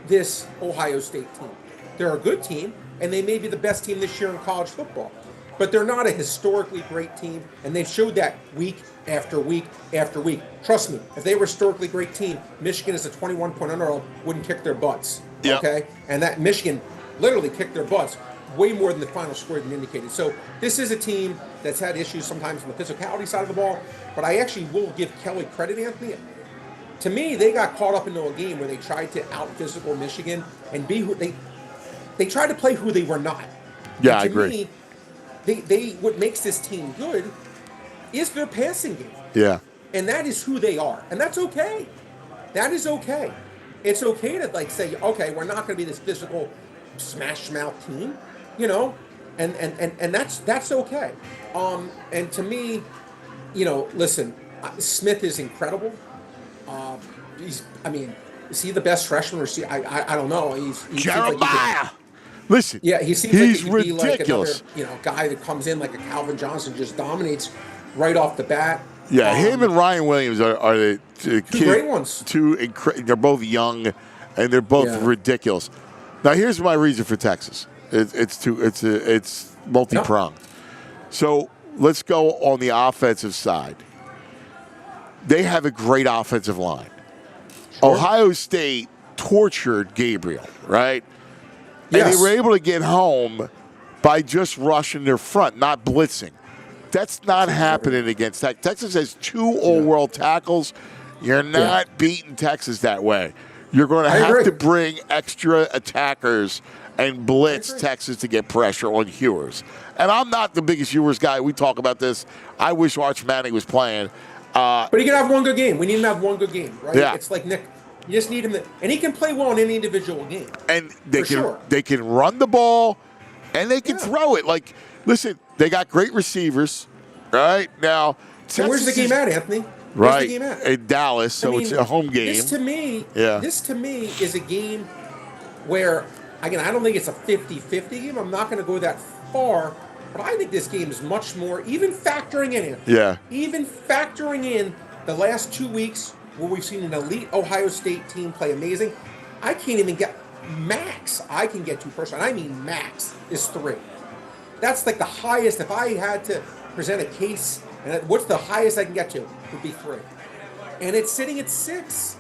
this Ohio State team. They're a good team, and they may be the best team this year in college football. But they're not a historically great team, and they've showed that week after week after week. Trust me, if they were a historically great team, Michigan as a 21-point underdog wouldn't kick their butts. Yep. Okay? And that Michigan literally kicked their butts way more than the final score even indicated. So this is a team that's had issues sometimes on the physicality side of the ball, but I actually will give Kelly credit, Anthony. To me, they got caught up into a game where they tried to out-physical Michigan and be who they tried to play who they were not. Yeah, I agree. They what makes this team good is their passing game. Yeah. And that is who they are. And that's okay. That is okay. It's okay to say, okay, we're not going to be this physical smash mouth team, and that's okay. And to me, listen, Smith is incredible. Is he the best freshman or I don't know. He Jeremiah. Listen, he seems he's like he'd be ridiculous. Like another, guy that comes in like a Calvin Johnson, just dominates right off the bat. Yeah, him and Ryan Williams are the two great ones. They're both young, and they're both ridiculous. Now, here's my reason for Texas. It's multi-pronged. So let's go on the offensive side. They have a great offensive line. Sure. Ohio State tortured Gabriel, right? Yes. And they were able to get home by just rushing their front, not blitzing. That's not happening against Texas. Texas has 2 all-world tackles. You're not beating Texas that way. You're going to have to bring extra attackers and blitz Texas to get pressure on Hewers. And I'm not the biggest Hewers guy. We talk about this. I wish Arch Manning was playing. But he can have one good game. We need him to have one good game, right? Yeah. It's like Nick. You just need him and he can play well in any individual game. And they can run the ball, and they can throw it. Like, listen, they got great receivers, right? Now, and where's the game at, Anthony? Where's the game at? In Dallas, so it's a home game. This to me is a game where, again, I don't think it's a 50-50 game. I'm not going to go that far, but I think this game is much more, even factoring in, even factoring in the last 2 weeks where we've seen an elite Ohio State team play amazing. I can't even get max. I can get 2 personal. I mean max is 3. That's like the highest. If I had to present a case, and what's the highest I can get to would be 3. And it's sitting at 6.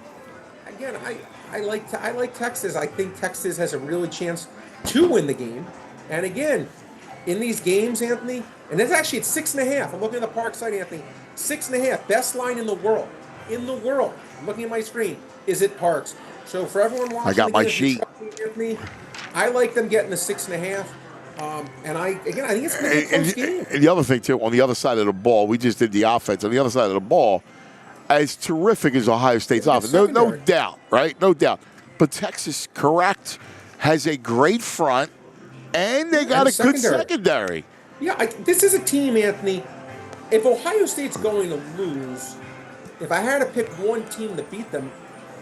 Again, I like Texas. I think Texas has a really chance to win the game. And again, in these games, Anthony, and it's actually at 6.5. I'm looking at the Parx site, Anthony. 6.5, best line in the world. I'm looking at my screen. Is it Parx? So for everyone watching, I got my sheet. Anthony, I like them getting the 6.5. And I think it's going to be a close game. And the other thing too, on the other side of the ball, we just did the offense. On the other side of the ball, as terrific as Ohio State's offense, no doubt, right? No doubt. But Texas, correct, has a great front, and they got a good secondary. Yeah, this is a team, Anthony. If Ohio State's going to lose, if I had to pick one team to beat them,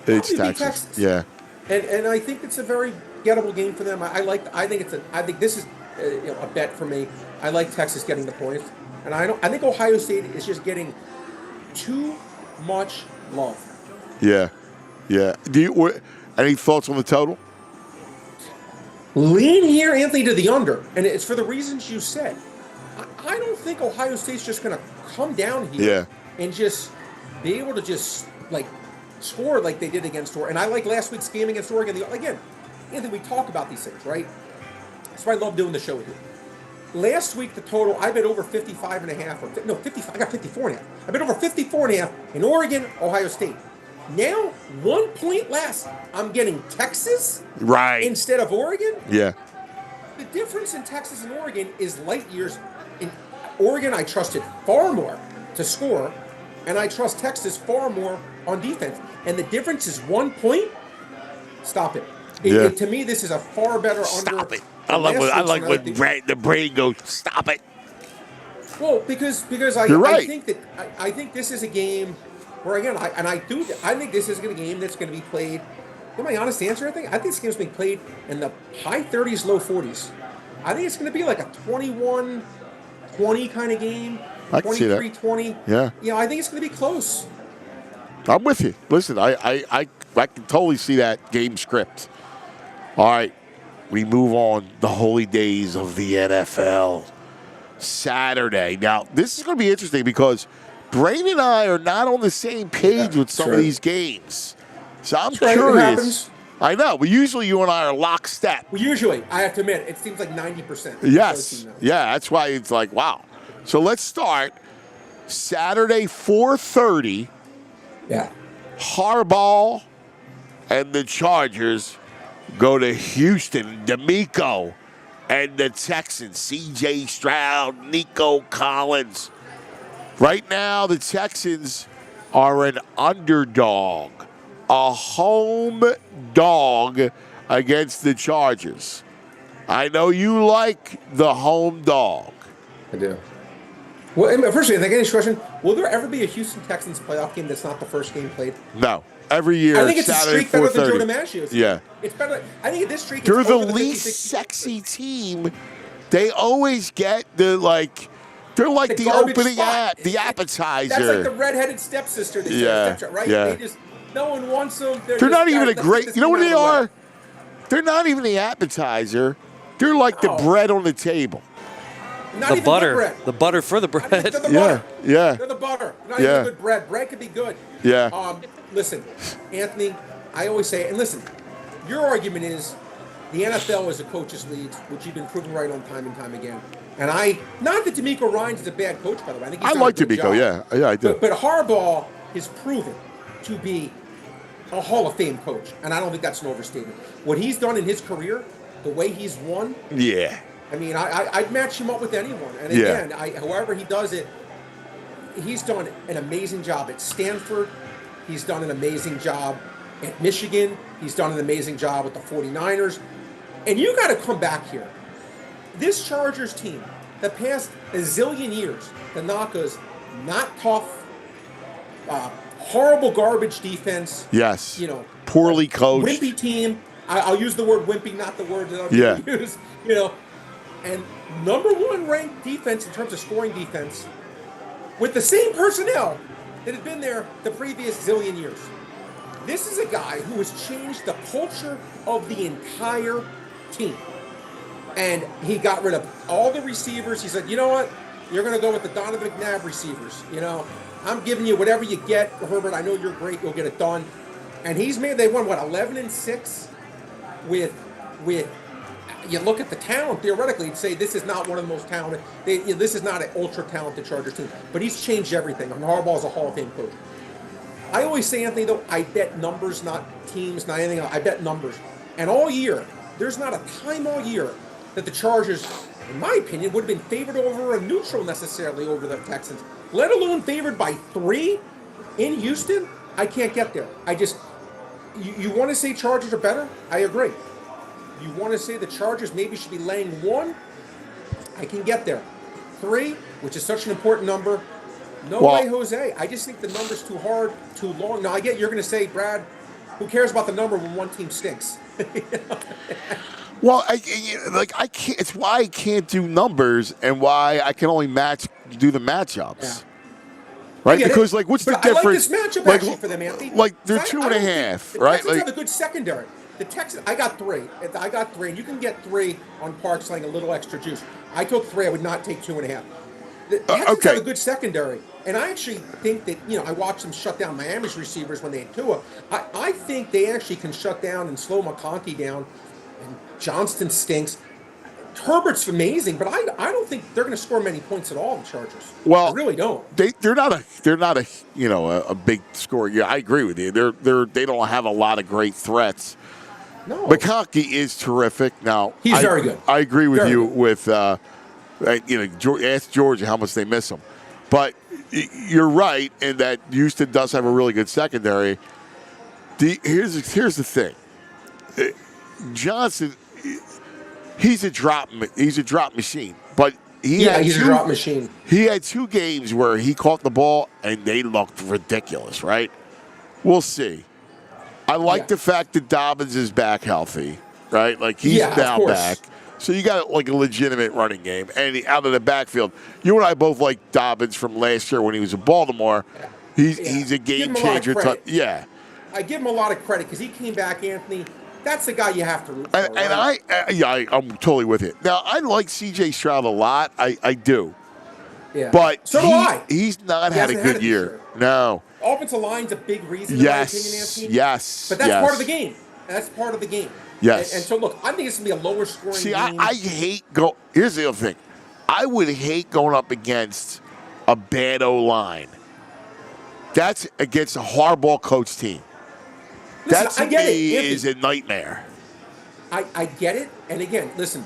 it's Texas. Yeah. And I think it's a very gettable game for them. I think this is a bet for me. I like Texas getting the points, and I think Ohio State is just getting too much love. Yeah. Any thoughts on the total? Lean here, Anthony, to the under, and it's for the reasons you said. I don't think Ohio State's just going to come down here and just be able to just score like they did against Oregon. And I like last week's game against Oregon. Again, Anthony, we talk about these things, right? That's why I love doing the show with you. Last week, the total, I bet over 55.5. No, 55. I got 54.5. I bet over 54.5 in Oregon, Ohio State. Now, 1 point less. I'm getting Texas instead of Oregon. Yeah. The difference in Texas and Oregon is light years. In Oregon, I trusted far more to score, and I trust Texas far more on defense. And the difference is 1 point. Stop it. To me, this is a far better under. Stop it. I like when the brain goes, stop it. Well, because I think this is a game where, again, I think this is a game that's going to be played. My honest answer, I think this game's being played in the high 30s, low 40s. I think it's going to be like a 21-20 kind of game. I can see that. 23-20. Yeah. I think it's going to be close. I'm with you. Listen, I can totally see that game script. All right, we move on. The holy days of the NFL. Saturday. Now, this is going to be interesting because Brain and I are not on the same page with some of these games. So I'm curious. I know. But usually you and I are lockstep. Well, usually, I have to admit, it seems like 90%. Yes. Yeah, that's why it's like, wow. So let's start. Saturday, 4:30. Yeah. Harbaugh and the Chargers go to Houston. D'Amico and the Texans. C.J. Stroud, Nico Collins. Right now, the Texans are an underdog. A home dog against the Chargers. I know you like the home dog. I do. Well, firstly, I think any question, will there ever be a Houston Texans playoff game that's not the first game played? No. Every year, I think it's Saturday, a streak better than 4:30. Joe DiMaggio's. Yeah. It's better. I think at this streak, they're it's the over the least 50-60. sexy team. They always get they're like the opening act, the appetizer. That's like the redheaded stepsister. Right? Yeah. No one wants them. They're not even a great. You know what they are? They're not even the appetizer. They're like the bread on the table. Not the even butter. Good bread. The butter for the bread. They're the butter. Yeah. They're the butter. Not even good bread. Bread could be good. Yeah. Listen, Anthony, I always say, and listen, your argument is the NFL is a coach's league, which you've been proven right on time and time again. And not that D'Amico Ryans is a bad coach, by the way. I think he's done like a good D'Amico, job. yeah, I do. But Harbaugh is proven to be a Hall of Fame coach, and I don't think that's an overstatement. What he's done in his career, the way he's won, I mean, I'd match him up with anyone. And again, however he does it, he's done an amazing job at Stanford. He's done an amazing job at Michigan. He's done an amazing job with the 49ers. And you got to come back here. This Chargers team, the past a zillion years, the Nakas, not tough, horrible garbage defense. Yes. Poorly coached. Wimpy team. I'll use the word wimpy, not the word that I'm going to use. And number one ranked defense in terms of scoring defense with the same personnel that had been there the previous zillion years. This is a guy who has changed the culture of the entire team. And he got rid of all the receivers. He said, you know what? You're going to go with the Donovan McNabb receivers. I'm giving you whatever you get, Herbert. I know you're great. You'll get it done. And they won, 11-6 with you look at the talent, theoretically, you'd say this is not one of the most talented. This is not an ultra-talented Chargers team. But he's changed everything. And Harbaugh's a Hall of Fame coach. I always say, Anthony, though, I bet numbers, not teams, not anything else. I bet numbers. And all year, there's not a time all year that the Chargers, in my opinion, would have been favored over a neutral necessarily over the Texans, let alone favored by 3 in Houston. I can't get there. You want to say Chargers are better? I agree. You want to say the Chargers maybe should be laying 1? I can get there. 3, which is such an important number. No way, Jose. I just think the number's too hard, too long. Now, I get you're going to say, Brad, who cares about the number when one team stinks? Well, I can't. It's why I can't do numbers and why I can only do the matchups. right? get Because it. like, what's But the difference? I like this matchup actually for them, Anthony. Like they're I 2.5, the right? Texans Like, have a good secondary. The Texans, I got 3. I got 3, and you can get 3 on Parx laying a little extra juice. I took 3. I would not take 2.5. The Texans have a good secondary, and I actually think that, I watched them shut down Miami's receivers when they had Tua. I think they actually can shut down and slow McConkey down, and Johnston stinks. Herbert's amazing, but I don't think they're going to score many points at all. The Chargers. Well, I really don't. They're not a big score. Yeah, I agree with you. They don't have a lot of great threats. No, McConkey is terrific. Now he's very good. I agree with very you good. with ask Georgia how much they miss him, but you're right in that Houston does have a really good secondary. Here's the thing, Johnson. He's a drop machine, but he's a drop machine. He had 2 games where he caught the ball and they looked ridiculous, right? We'll see. I like the fact that Dobbins is back healthy, right? Like he's now back. So you got like a legitimate running game and out of the backfield. You and I both like Dobbins from last year when he was in Baltimore. He's a game changer. I give him a lot of credit because he came back, Anthony. That's the guy you have to root for. And I'm totally with it. Now, I like C.J. Stroud a lot. I do. Yeah. But so do I. He's not had a good year. No. Offensive line's a big reason, in my opinion, Anthony. Yes. But that's part of the game. That's part of the game. Yes. And so, look, I think it's going to be a lower scoring game. I hate here's the other thing. I would hate going up against a bad O-line. That's against a hardball coach team. Listen, that to me is a nightmare. I get it. And again, listen,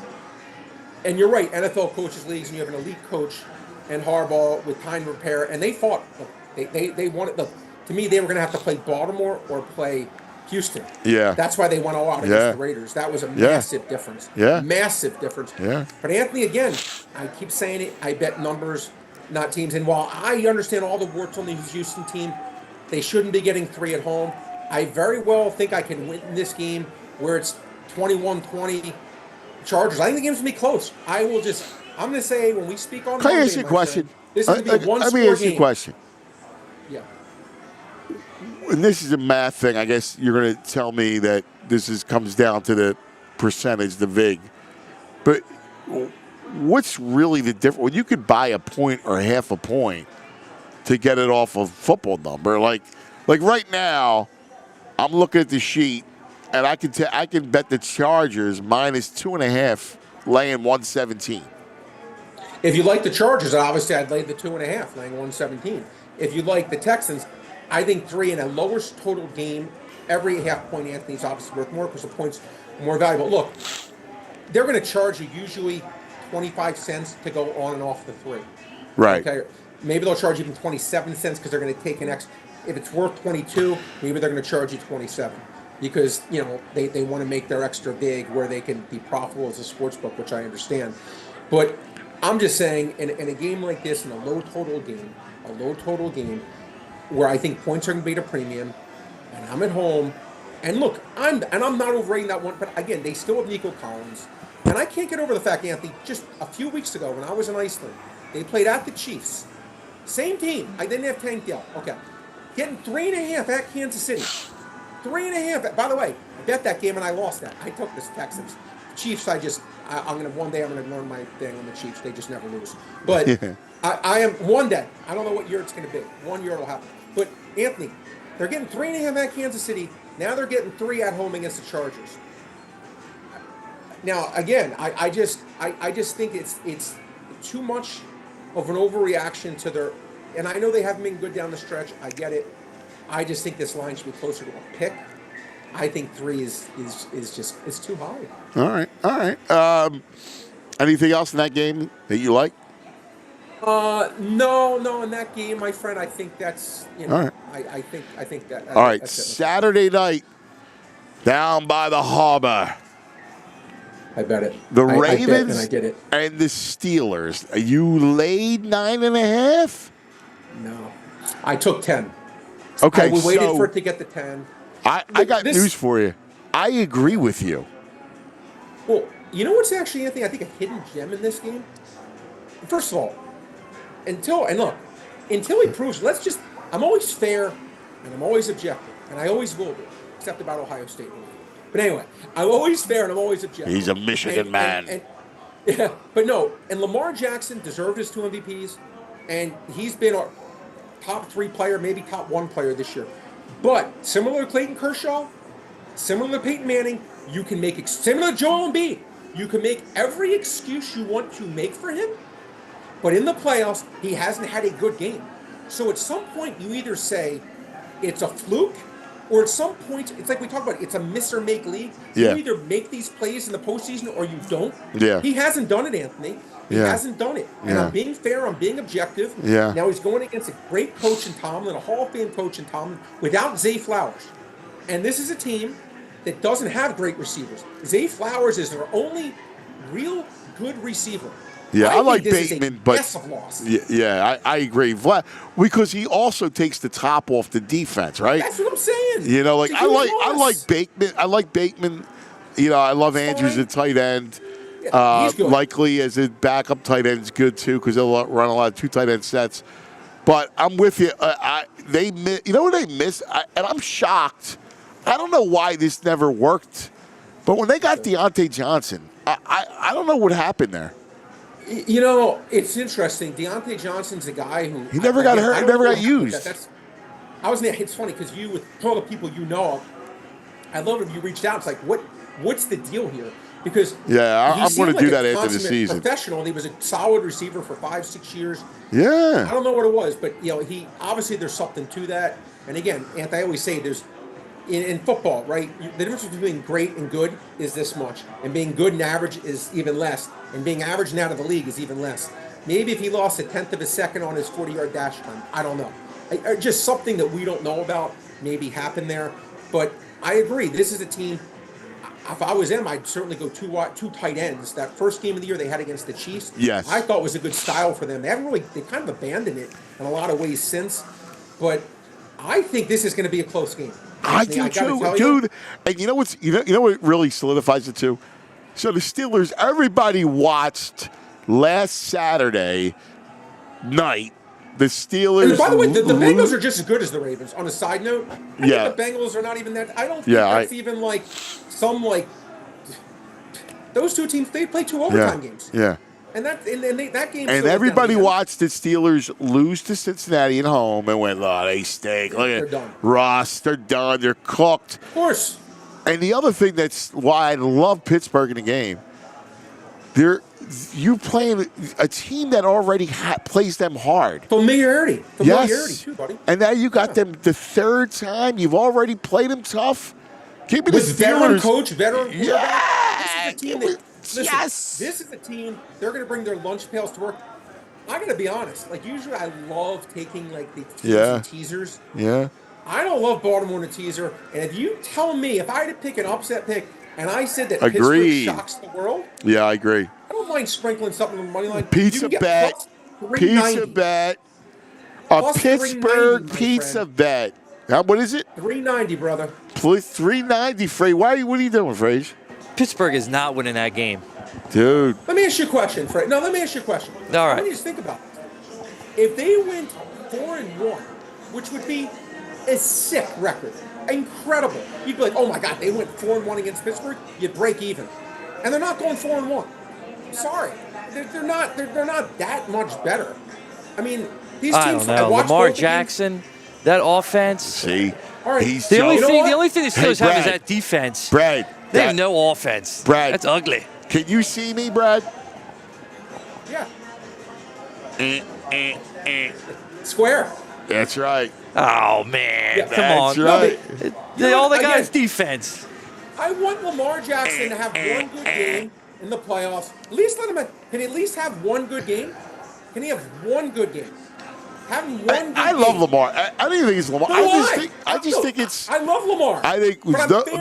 and you're right, NFL coaches leagues, and you have an elite coach and Harbaugh with time to repair, and they fought. They wanted, to me, they were going to have to play Baltimore or play Houston. Yeah. That's why they went all out against the Raiders. That was a massive difference. Yeah. Massive difference. Yeah. But Anthony, again, I keep saying it, I bet numbers, not teams. And while I understand all the warts on the Houston team, they shouldn't be getting 3 at home. I very well think I can win this game where it's 21-20 Chargers. I think the game's going to be close. I'm going to say when we speak on Can Monday, I ask you a question? This is going to be a one-score game. Let me ask you a question. Yeah. And this is a math thing. I guess you're going to tell me that comes down to the percentage, the VIG. But what's really the difference? When you could buy a point or half a point to get it off a football number, like right now, I'm looking at the sheet, and I can bet the Chargers minus 2.5, laying 117. If you like the Chargers, obviously I'd lay the 2.5, laying 117. If you like the Texans, I think 3 in a lower total game. Every half point, Anthony's obviously worth more because the point's more valuable. Look, they're going to charge you usually 25 cents to go on and off the 3. Right. Okay. Maybe they'll charge you even 27 cents because they're going to take an extra. If it's worth 22, maybe they're going to charge you 27 because they want to make their extra big where they can be profitable as a sports book, which I understand. But I'm just saying, in a game like this, in a low total game, where I think points are going to be at a premium, and I'm at home, and look, I'm not overrating that one, but again, they still have Nico Collins, and I can't get over the fact, Anthony, just a few weeks ago when I was in Iceland, they played at the Chiefs, same team. I didn't have Tank Dell. Okay, getting 3.5 at Kansas City, 3.5. By the way, I bet that game and I lost that. I took this Texans. Chiefs, one day I'm gonna learn my thing on the Chiefs. They just never lose. But I am one day. I don't know what year it's gonna be. 1 year it'll happen. But Anthony, they're getting 3.5 at Kansas City. Now they're getting 3 at home against the Chargers. Now again, I just think it's too much of an overreaction to their. And I know they haven't been good down the stretch. I get it. I just think this line should be closer to a pick. I think 3 is just it's too high. All right. Anything else in that game that you like? No. In that game, my friend, I think that's all right. I think that. All right, Saturday night, down by the harbor. I bet it. The Ravens and I get it. And the Steelers. You laid 9.5? No, I took 10. Okay, we waited for it to get the 10. I got news for you. I agree with you. Well, you know what's actually, Anthony, I think a hidden gem in this game? First of all, and look, until he proves. I'm always fair, and I'm always objective, and I always will be, except about Ohio State. But anyway, I'm always fair and I'm always objective. He's a Michigan man. Yeah, but no, and Lamar Jackson deserved his 2 MVPs, and he's been a top 3 player, maybe top 1 player this year. But similar to Clayton Kershaw, similar to Peyton Manning, you can make similar to Joel Embiid. You can make every excuse you want to make for him, but in the playoffs, he hasn't had a good game. So at some point, you either say it's a fluke, or at some point, it's like we talk about, it's a miss or make league. Yeah. You either make these plays in the postseason or you don't. Yeah. He hasn't done it, Anthony. He hasn't done it. And I'm being fair, I'm being objective. Yeah. Now he's going against a great coach in Tomlin, a Hall of Fame coach in Tomlin, without Zay Flowers. And this is a team that doesn't have great receivers. Zay Flowers is their only real good receiver. Yeah, I like this Bateman, is a but massive loss. I agree. Because he also takes the top off the defense, right? That's what I'm saying. You know, like It's a huge I loss. like Bateman. I like Bateman. You know, I love Andrews at tight end. Yeah, he's good. Likely as a backup tight end is good too because they'll run a lot of 2 tight end sets. But I'm with you. You know what they miss? And I'm shocked. I don't know why this never worked. But when they got Deontay Johnson, I don't know what happened there. You know, it's interesting. Deontay Johnson's a guy who He never got hurt. He never got used. It's funny because you, with all the people you know, I love it. You reached out. It's like, what's the deal here? Because I'm going to do that after the season. Professional. And he was a solid receiver for 5-6 years. Yeah. I don't know what it was, but he obviously there's something to that. And again, Anthony, I always say there's in football, right? The difference between great and good is this much, and being good and average is even less, and being average and out of the league is even less. Maybe if he lost 1/10 of a second on his 40-yard dash time, I don't know. Just something that we don't know about maybe happened there. But I agree. This is a team. If I was them, I'd certainly go 2 tight ends. That first game of the year they had against the Chiefs, yes, I thought was a good style for them. They kind of abandoned it in a lot of ways since. But I think this is going to be a close game. I do too, dude. And you know what really solidifies it too? So the Steelers, everybody watched last Saturday night. The Steelers. And by the way, the Bengals are just as good as the Ravens. On a side note, I think the Bengals are not even that. I don't think that's even like those 2 teams. They play 2 overtime games. Yeah. And that game. And everybody watched the Steelers lose to Cincinnati at home and went, "Oh, they stink. Look at done. Ross. They're done. They're cooked." Of course. And the other thing that's why I love Pittsburgh in the game, you playing a team that already plays them hard. Familiarity Yes. too, buddy. And now you got them the 3rd time. You've already played them tough. Give me the With veteran Steelers. coach, veteran quarterback. Yeah. This is a team this is a team, they're going to bring their lunch pails to work. I got to be honest. Like, usually I love taking, like, the teams and teasers. Yeah. I don't love Baltimore in a teaser. And if you tell me, if I had to pick an upset pick, and I said that Agreed. Pittsburgh shocks the world, Yeah, I agree. I don't mind sprinkling something on the money line. Pizza bet. Pizza bet. A Plus Pittsburgh 390, pizza bet. What is it? $390, brother. Plus 390, Frey. What are you doing, Frey? Pittsburgh is not winning that game. Dude. Let me ask you a question, Fred. No, let me ask you a question. All right. I want you to think about it. If they went 4-1, which would be a sick record, incredible. You'd be like, oh my God, they went 4-1 against Pittsburgh. You'd break even, and they're not going 4-1. Sorry, they're not that much better. I mean, these teams. I don't know. Lamar Jackson, that offense. See, all right. he's the only thing the Brad, Steelers have is that defense. Brad, they have no offense. Brad, that's ugly. Can you see me, Brad? Yeah. Square. That's right. Oh man, Yeah, come on! Right. All the guys' defense. I want Lamar Jackson to have one good game in the playoffs. At least let him. Can he at least have one good game? Can he have one good game? Having one good game. I love Lamar. I don't even think it's Lamar. I just think it's. I love Lamar. I think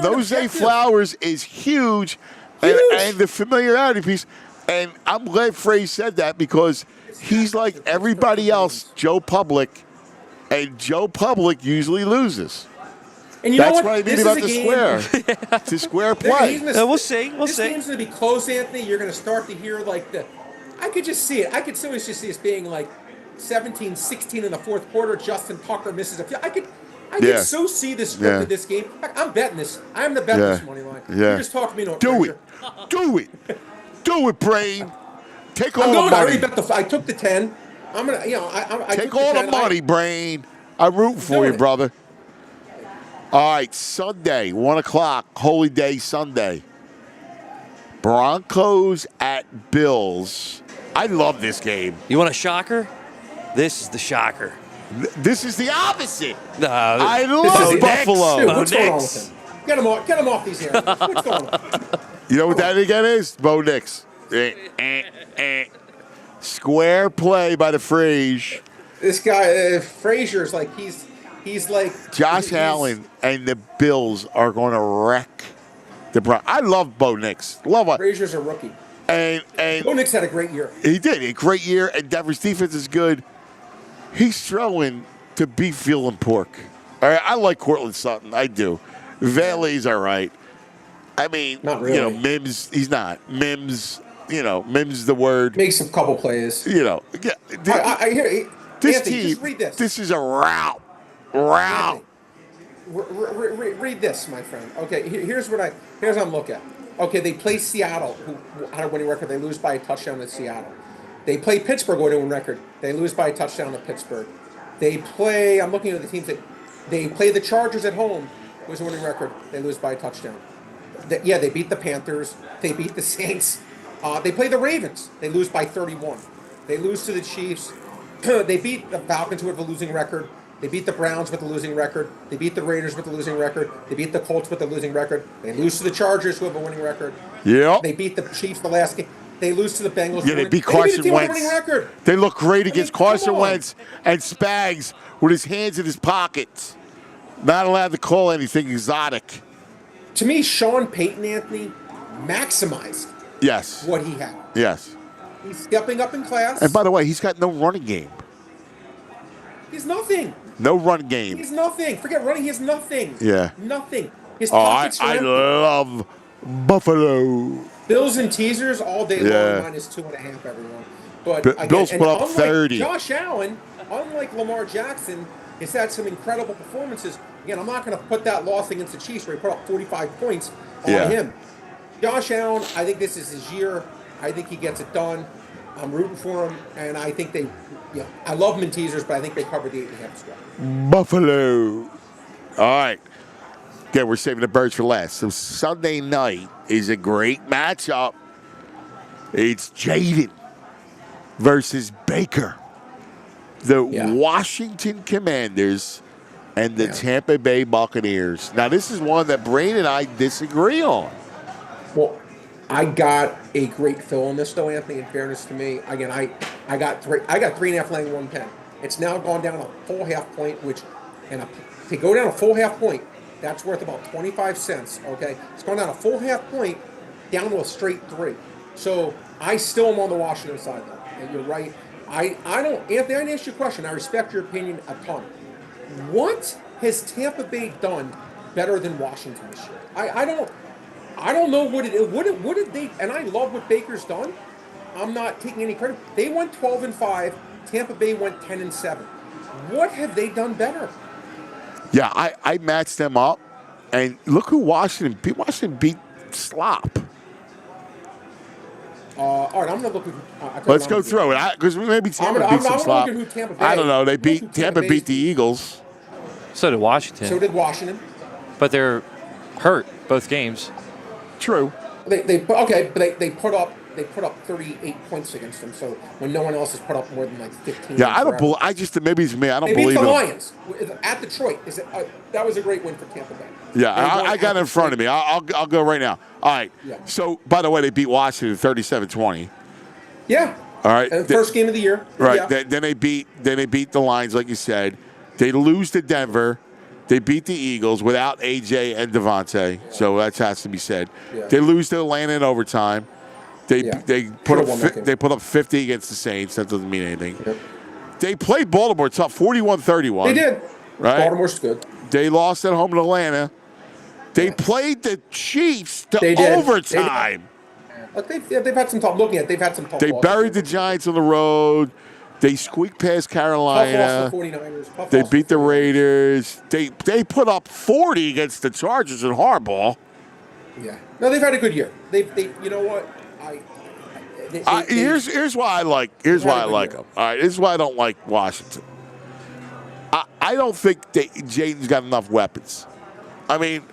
those Zay Flowers is huge. And the familiarity piece. And I'm glad Frey said that because he's like everybody else, Joe Public, and Joe Public usually loses. And you know That's what? what I mean about the square. It's a square play. We'll see. This game's going to be close, Anthony. You're going to start to hear like I could just see it. I could seriously just see us being like 17-16 in the fourth quarter. Justin Tucker misses a few. I could Yeah. so see the script of this game. I'm betting this. I'm the bet Yeah. this money line. Yeah. You just talk to me. No, Do it. Do it. Do it, Brain. Take all I'm the going. I money. already bet the. I took the 10. I'm gonna. I Take took all the 10. money, Brain. I'm rooting for doing you, it. brother. All right, Sunday, 1 o'clock, Holy Day Sunday. Broncos at Bills. I love this game. You want a shocker? This is the shocker. This is the opposite. No, I This love is Buffalo. Dude, what's going on Nix. with him? Get him off these areas. What's going on? You know what that again is? Bo Nix. Square play by the Frage. This guy Frazier's like he's like Josh he's- Allen and the Bills are going to wreck the Broncos. I love Bo Nix. Love it. Frazier's a rookie. And Bo Nix had a great year. he did a great year, and Denver's defense is good. He's throwing to beef, veal, and pork. All right, I like Cortland Sutton. I do. Valley's all right. I mean, Not really. Mims. He's not Mims. Mims is the word. Makes a couple plays. Yeah. I hear. This Anthony, team. just read this. This is a rout. Anthony, read this, my friend. Okay, here's what I'm looking at. Okay, they play Seattle, who had a winning record. They lose by a touchdown to Seattle. They play Pittsburgh, with a winning record. They lose by a touchdown to Pittsburgh. They play. I'm looking at the teams that they play. The Chargers at home, was a winning record. They lose by a touchdown. They beat the Panthers. They beat the Saints. They play the Ravens. They lose by 31. They lose to the Chiefs. They beat the Falcons, who have a losing record. They beat the Browns with a losing record. They beat the Raiders with a losing record. They beat the Colts with a losing record. They lose to the Chargers, who have a winning record. Yeah. They beat the Chiefs the last game. They lose to the Bengals. Yeah, they beat Carson a team with a Wentz. winning record. They look great against come Carson on. Wentz and Spags with his hands in his pockets. Not allowed to call anything exotic. To me, Sean Payton, Anthony, maximized Yes. what he had. Yes. He's stepping up in class. And by the way, he's got no running game. He's nothing. No run game. He's nothing. Forget running. He has nothing. Yeah. Nothing. His Oh, pockets are I empty. love Buffalo. Bills and teasers all day Yeah. long, -2.5, everyone. But Bills again, put up unlike 30. Josh Allen, unlike Lamar Jackson, has had some incredible performances. Again, I'm not going to put that loss against the Chiefs where he put up 45 points on Yeah. him. Josh Allen, I think this is his year. I think he gets it done. I'm rooting for him, and I think I love him in teasers, but I think they covered the 8.5 score. Buffalo. All right. Again, we're saving the birds for last. So Sunday night is a great matchup. It's Jaden versus Baker. The Washington Commanders and the Tampa Bay Buccaneers. Now, this is one that Brain and I disagree on. Well, I got a great fill on this, though, Anthony. In fairness to me, again, I got 3.5 laying 110. It's now gone down a full half point, to go down a full half point, that's worth about 25 cents. Okay, it's gone down a full half point, down to a straight 3. So I still am on the Washington side, though. And you're right. I don't, Anthony. I didn't ask you a question. I respect your opinion a ton. What has Tampa Bay done better than Washington this year? I don't know what did they, and I love what Baker's done. I'm not taking any credit. They went 12-5. Tampa Bay went 10-7. What have they done better? Yeah, I matched them up, and look who Washington beat. Washington beat Slop. All right, I'm gonna look at. Let's go through it because maybe Tampa beat some Slop. looking who Tampa Bay. I don't know. They I'm looking who beat Tampa Bay's beat the Eagles. So did Washington. So did Washington. But they're hurt both games. True. They put up 38 points against them. So when no one else has put up more than like 15. Yeah, I don't believe. I just maybe it's me. I don't They beat believe the them. Lions at Detroit. That was a great win for Tampa Bay. Yeah, I got it in front of me. I'll go right now. All right. Yeah. So, by the way, they beat Washington 37-20. Yeah. All right. And first game of the year. Right. Yeah. Then they beat the Lions, like you said. They lose to Denver. They beat the Eagles without AJ and Devontae, so that has to be said. Yeah. They lose to Atlanta in overtime. They put Should've won that game. up they put up 50 against the Saints. That doesn't mean anything. Yep. They played Baltimore tough, 41-31. They did. Right. Baltimore's good. They lost at home to Atlanta. They played the Chiefs to They did. overtime. Look, they've had some tough. Looking at, they've had some tough. They losses. buried the Giants on the road. They squeaked past Tough loss Carolina. for 49ers. Tough They loss beat for the 49ers. Raiders. They put up 40 against the Chargers and Harbaugh. Yeah. No, they've had a good year. They you know what? Here's why I like them. All right, this is why I don't like Washington. I don't think Jaden's got enough weapons. I mean,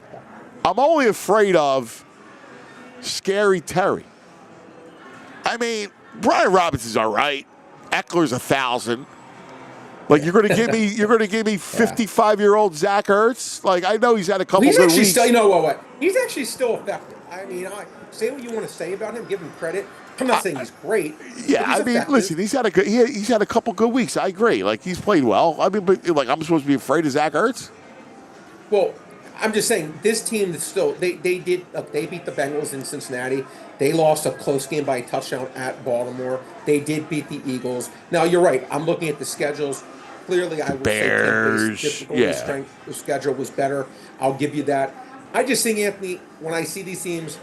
I'm only afraid of Scary Terry. I mean, Brian Robinson's all right. Eckler's 1,000. Like you're gonna give me 55-year-old Zach Ertz. Like I know he's had a couple He's good actually weeks. still, you know what? He's actually still effective. I mean, say what you want to say about him. Give him credit. I'm not saying he's great. Yeah, I mean, listen, he's had a couple good weeks. I agree. Like he's played well. I mean, but like I'm supposed to be afraid of Zach Ertz? Well, I'm just saying this team that's still they beat the Bengals in Cincinnati. They lost a close game by a touchdown at Baltimore. They did beat the Eagles. Now you're right. I'm looking at the schedules. Clearly, I would Bears, say difficulty strength the schedule was better. I'll give you that. I just think, Anthony, when I see these teams,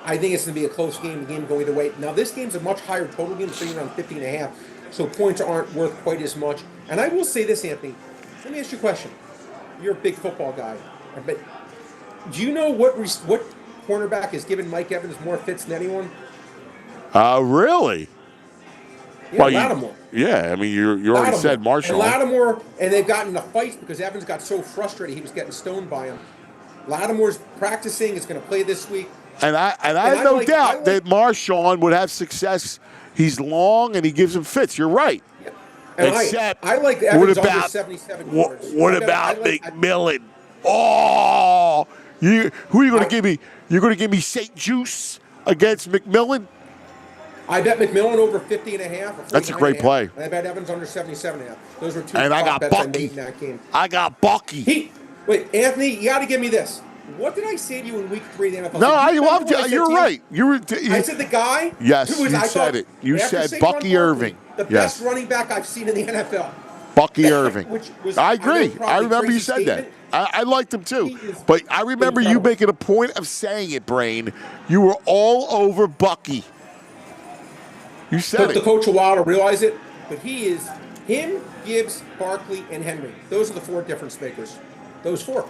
I think it's going to be a close game. The game going either way. Now this game's a much higher total game, sitting around 50.5, so points aren't worth quite as much. And I will say this, Anthony. Let me ask you a question. You're a big football guy, but do you know what cornerback has given Mike Evans more fits than anyone? Really? Yeah, Lattimore. I mean, you already said Marshall. And Lattimore, and they've gotten into fights because Evans got so frustrated he was getting stoned by him. Lattimore's practicing. Is going to play this week. And I have no doubt that Marshawn would have success. He's long and he gives him fits. You're right. Yeah. And except, I like Evans under 77 yards. What about McMillan? Oh, who are you going to give me? You're going to give me St. Juice against McMillan? I bet McMillan over 50.5. That's a great play. And I bet Evans under 77.5. Those were two and I got bets Bucky. I made in that game. I got Bucky. Wait, Anthony, you got to give me this. What did I say to you in week 3 of the NFL? No, I loved you. You're right. I said the guy. Yes, you said it. You said Bucky Irving. The best running back I've seen in the NFL. Bucky Irving. I agree. I remember you said statement. that. I liked him too. But I remember you making a point of saying it, Brain. You were all over Bucky. You said it. The coach of Wilder realize it, but he is him, Gibbs, Barkley, and Henry. Those are the 4 difference makers. Those 4.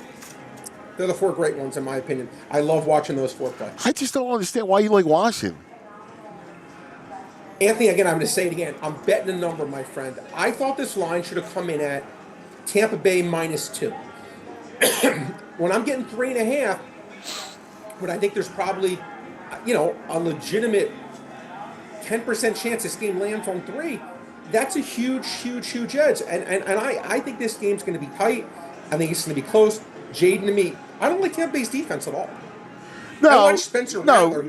They're the 4 great ones, in my opinion. I love watching those 4 play. I just don't understand why you like Washington. Anthony, again, I'm going to say it again. I'm betting a number, my friend. I thought this line should have come in at Tampa Bay -2. When I'm getting 3.5, but I think there's probably, a legitimate 10% chance this game lands on 3. That's a huge, huge, huge edge. And I think this game's going to be tight. I think it's going to be close. Jaden to me, I don't like Tampa Bay's defense at all. I watched Spencer Rattler,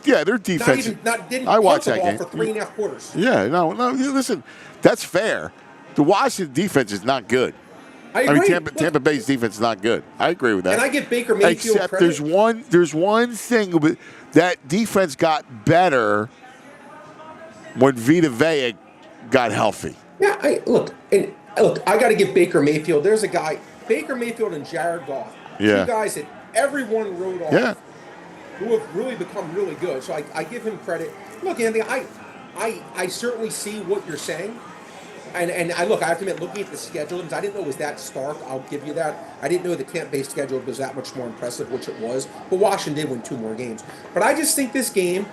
their defense. Didn't I watched punt the that ball game for 3.5 quarters. Yeah, no. Listen, that's fair. The Washington defense is not good. I agree. mean, Tampa Bay's defense is not good. I agree with that. And I give Baker Mayfield Except credit. there's one thing that defense got better when Vita Vea got healthy. Yeah, I got to give Baker Mayfield. There's a guy, Baker Mayfield and Jared Goff. Yeah. 2 guys that everyone wrote off. Yeah. Who have really become really good. So I give him credit. Look, Anthony, I certainly see what you're saying. And I have to admit, looking at the schedule, I didn't know it was that stark. I'll give you that. I didn't know the Tampa Bay schedule was that much more impressive, which it was. But Washington did win 2 more games. But I just think this game,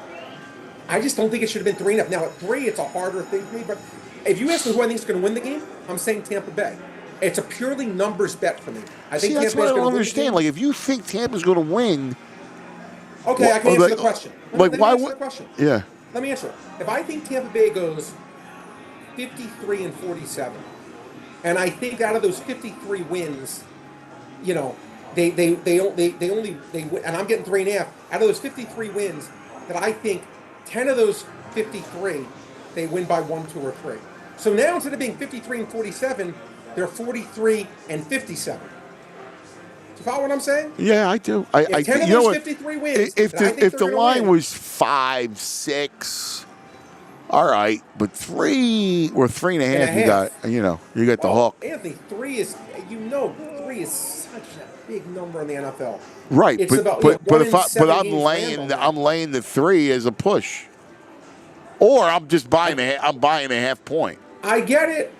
I just don't think it should have been 3.5. Now, at 3, it's a harder thing for me. But if you ask me who I think is going to win the game, I'm saying Tampa Bay. It's a purely numbers bet for me. I think that's what I don't understand. Like, if you think Tampa's going to win. Okay, I can answer the question. Let me answer the question. Yeah. Let me answer it. If I think Tampa Bay goes 53-47, and I think out of those 53 wins, they only win, and I'm getting 3.5. Out of those 53 wins, that I think 10 of those 53 they win by 1, 2, or 3. So now instead of being 53-47, they're 43-57. Do you follow what I'm saying? Yeah, I do. If 10 of those 53 wins, if the line was 5, 6, all right, but 3 or 3.5, you got the hook. Anthony, 3 is such a big number in the NFL. Right, it's I'm laying the 3 as a push, or I'm just buying a half point. I get it.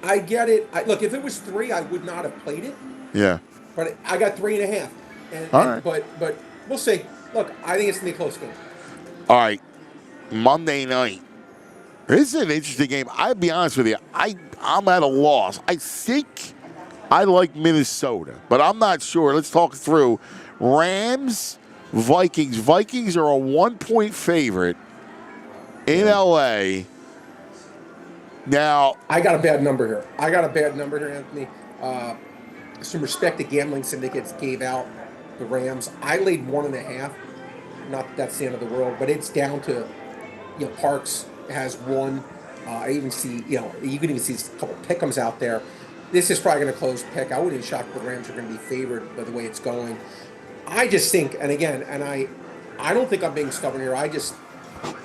Look, if it was 3, I would not have played it. Yeah. But I got 3.5. All right. But we'll see. Look, I think it's gonna be a close game. All right. Monday night. This is an interesting game. I'll be honest with you. I'm at a loss. I think I like Minnesota, but I'm not sure. Let's talk through. Rams, Vikings. Vikings are a 1-point favorite in LA. Now, I got a bad number here. Anthony. Some respected gambling syndicates gave out the Rams. I laid 1.5. Not that that's the end of the world, but it's down to, Parx has 1. I even see, you can even see a couple pick'ems out there. This is probably going to close pick. I wouldn't be shocked if the Rams are going to be favored by the way it's going. I just think, and again, I don't think I'm being stubborn here.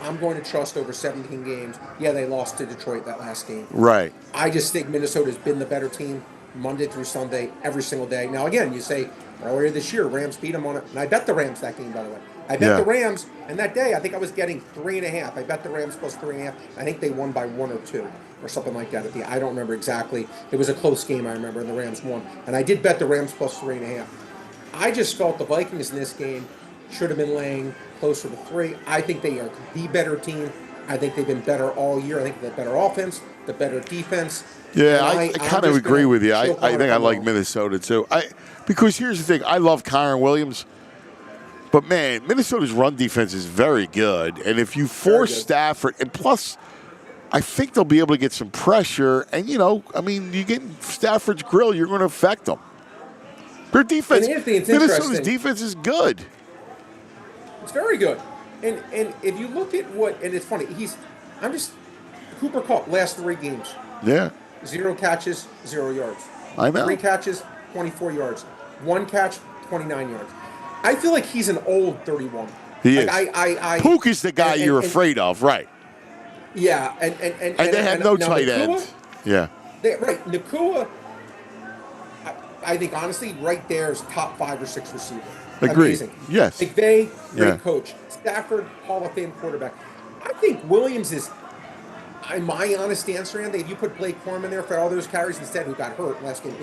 I'm going to trust over 17 games. Yeah, they lost to Detroit that last game. right. I just think Minnesota's been the better team Monday through Sunday, every single day. Now, again, you say earlier this year, Rams beat them on it. And I bet the Rams that game, by the way. I bet the Rams, and that day, I think I was getting 3.5. I bet the Rams plus 3.5. I think they won by 1 or 2 or something like that. I don't remember exactly. It was a close game, I remember, and the Rams won. And I did bet the Rams plus 3.5. I just felt the Vikings in this game should have been laying closer to 3. I think they are the better team. I think they've been better all year. I think the better offense, the better defense. Yeah, I kind of agree with you. I think I like Minnesota too. Because here's the thing. I love Kyron Williams. But, man, Minnesota's run defense is very good. And if you force Stafford, and plus, I think they'll be able to get some pressure. And, you get Stafford's grill, you're going to affect them. Their defense, Minnesota's defense is good. It's very good. And if you look at and it's funny, Cooper Kupp last 3 games. Yeah. 0 catches, 0 yards. I know. 3 catches, 24 yards. 1 catch, 29 yards. I feel like he's an old 31. He is. Pook is the guy you're afraid of, right? Yeah, and they have no tight end. Yeah. Right, Nakua. I think honestly, right there is top 5 or 6 receiver. Agreed. Amazing. Yes. McVay, great coach. Stafford, Hall of Fame quarterback. I think Williams is. In my honest answer, Andy, if you put Blake Corum in there for all those carries instead, who got hurt last game,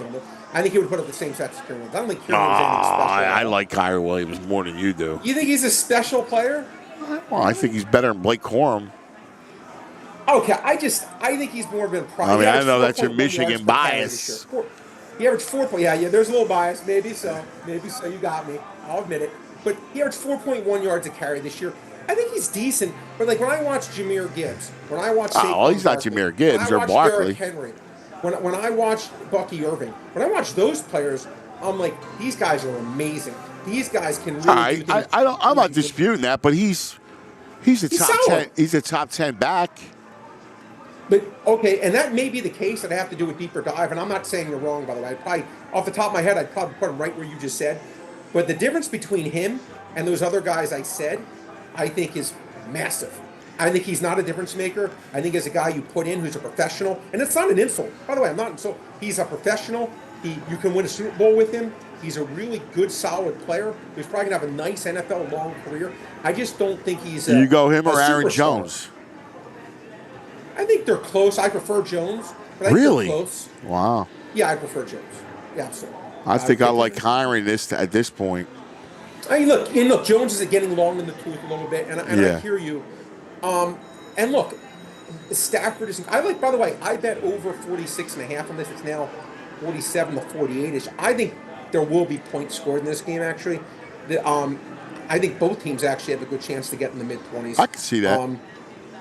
I think he would put up the same stats as Kyron Williams. I don't think Kyron Williams is anything special. I like Kyron Williams more than you do. You think he's a special player? Well, I think he's better than Blake Corum. Okay, I think he's more of a product. I know that's your Michigan bias. He averaged 4. Yeah, there's a little bias. Maybe so. You got me. I'll admit it. But he averaged 4.1 yards a carry this year. I think he's decent, but like when I watch Jahmyr Gibbs, when I watch he's not Jahmyr Gibbs or Barkley. Henry, when I watch Bucky Irving, when I watch those players, I'm like, these guys are amazing. These guys can really do things. I'm not disputing that, but he's a top 10. He's a top 10 back. But okay, and that may be the case that I have to do a deeper dive. And I'm not saying you're wrong, by the way. Probably off the top of my head, I'd probably put him right where you just said. But the difference between him and those other guys I said, I think is massive. I think he's not a difference maker. I think he's a guy you put in who's a professional, and it's not an insult. By the way, I'm not insult. He's a professional. You can win a Super Bowl with him. He's a really good, solid player. He's probably gonna have a nice NFL long career. I just don't think he's. You go him or Aaron Jones? I think they're close. I prefer Jones, but I think they're close. Wow. Yeah, I prefer Jones. Yeah, absolutely. I think I like Kyron at this point. I mean, look, Jones is getting long in the tooth a little bit, and I hear you. And look, Stafford is. By the way, I bet over 46.5 on this. It's now 47 to 48ish. I think there will be points scored in this game. Actually, I think both teams actually have a good chance to get in the mid-20s. I can see that.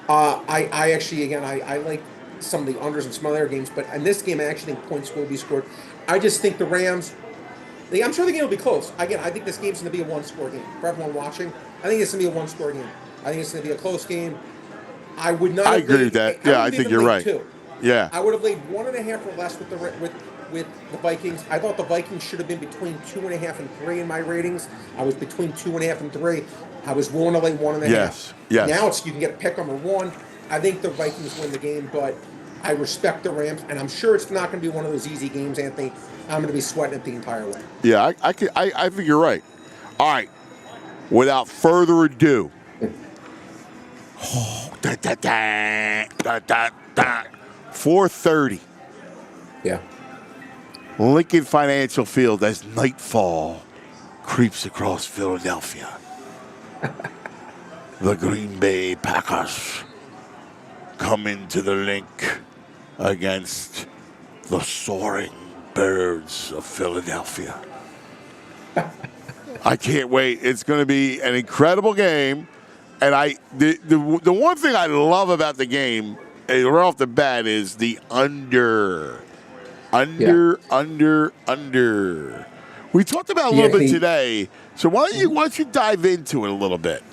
I actually, again, I like some of the unders and some other games, but in this game, I actually think points will be scored. I just think the Rams. I'm sure the game will be close. Again, I think this game's going to be a one-score game. For everyone watching, I think it's going to be a one-score game. I think it's going to be a close game. I would not. I agree with that. Yeah, I think you're right. 2. Yeah. I would have laid 1.5 or less with the Vikings. I thought the Vikings should have been between 2.5 and 3 in my ratings. I was between 2.5 and 3. I was willing to lay 1.5. Yes. Now you can get a pick 'em or 1. I think the Vikings win the game, but I respect the Rams, and I'm sure it's not going to be one of those easy games, Anthony. I'm going to be sweating it the entire way. Yeah, I think you're right. All right. Without further ado, 4:30. Yeah. Lincoln Financial Field as nightfall creeps across Philadelphia. The Green Bay Packers come into the link against the soaring birds of Philadelphia. I can't wait. It's going to be an incredible game. And the one thing I love about the game, right off the bat, is the under. Under. We talked about a little bit today. So why don't you dive into it a little bit?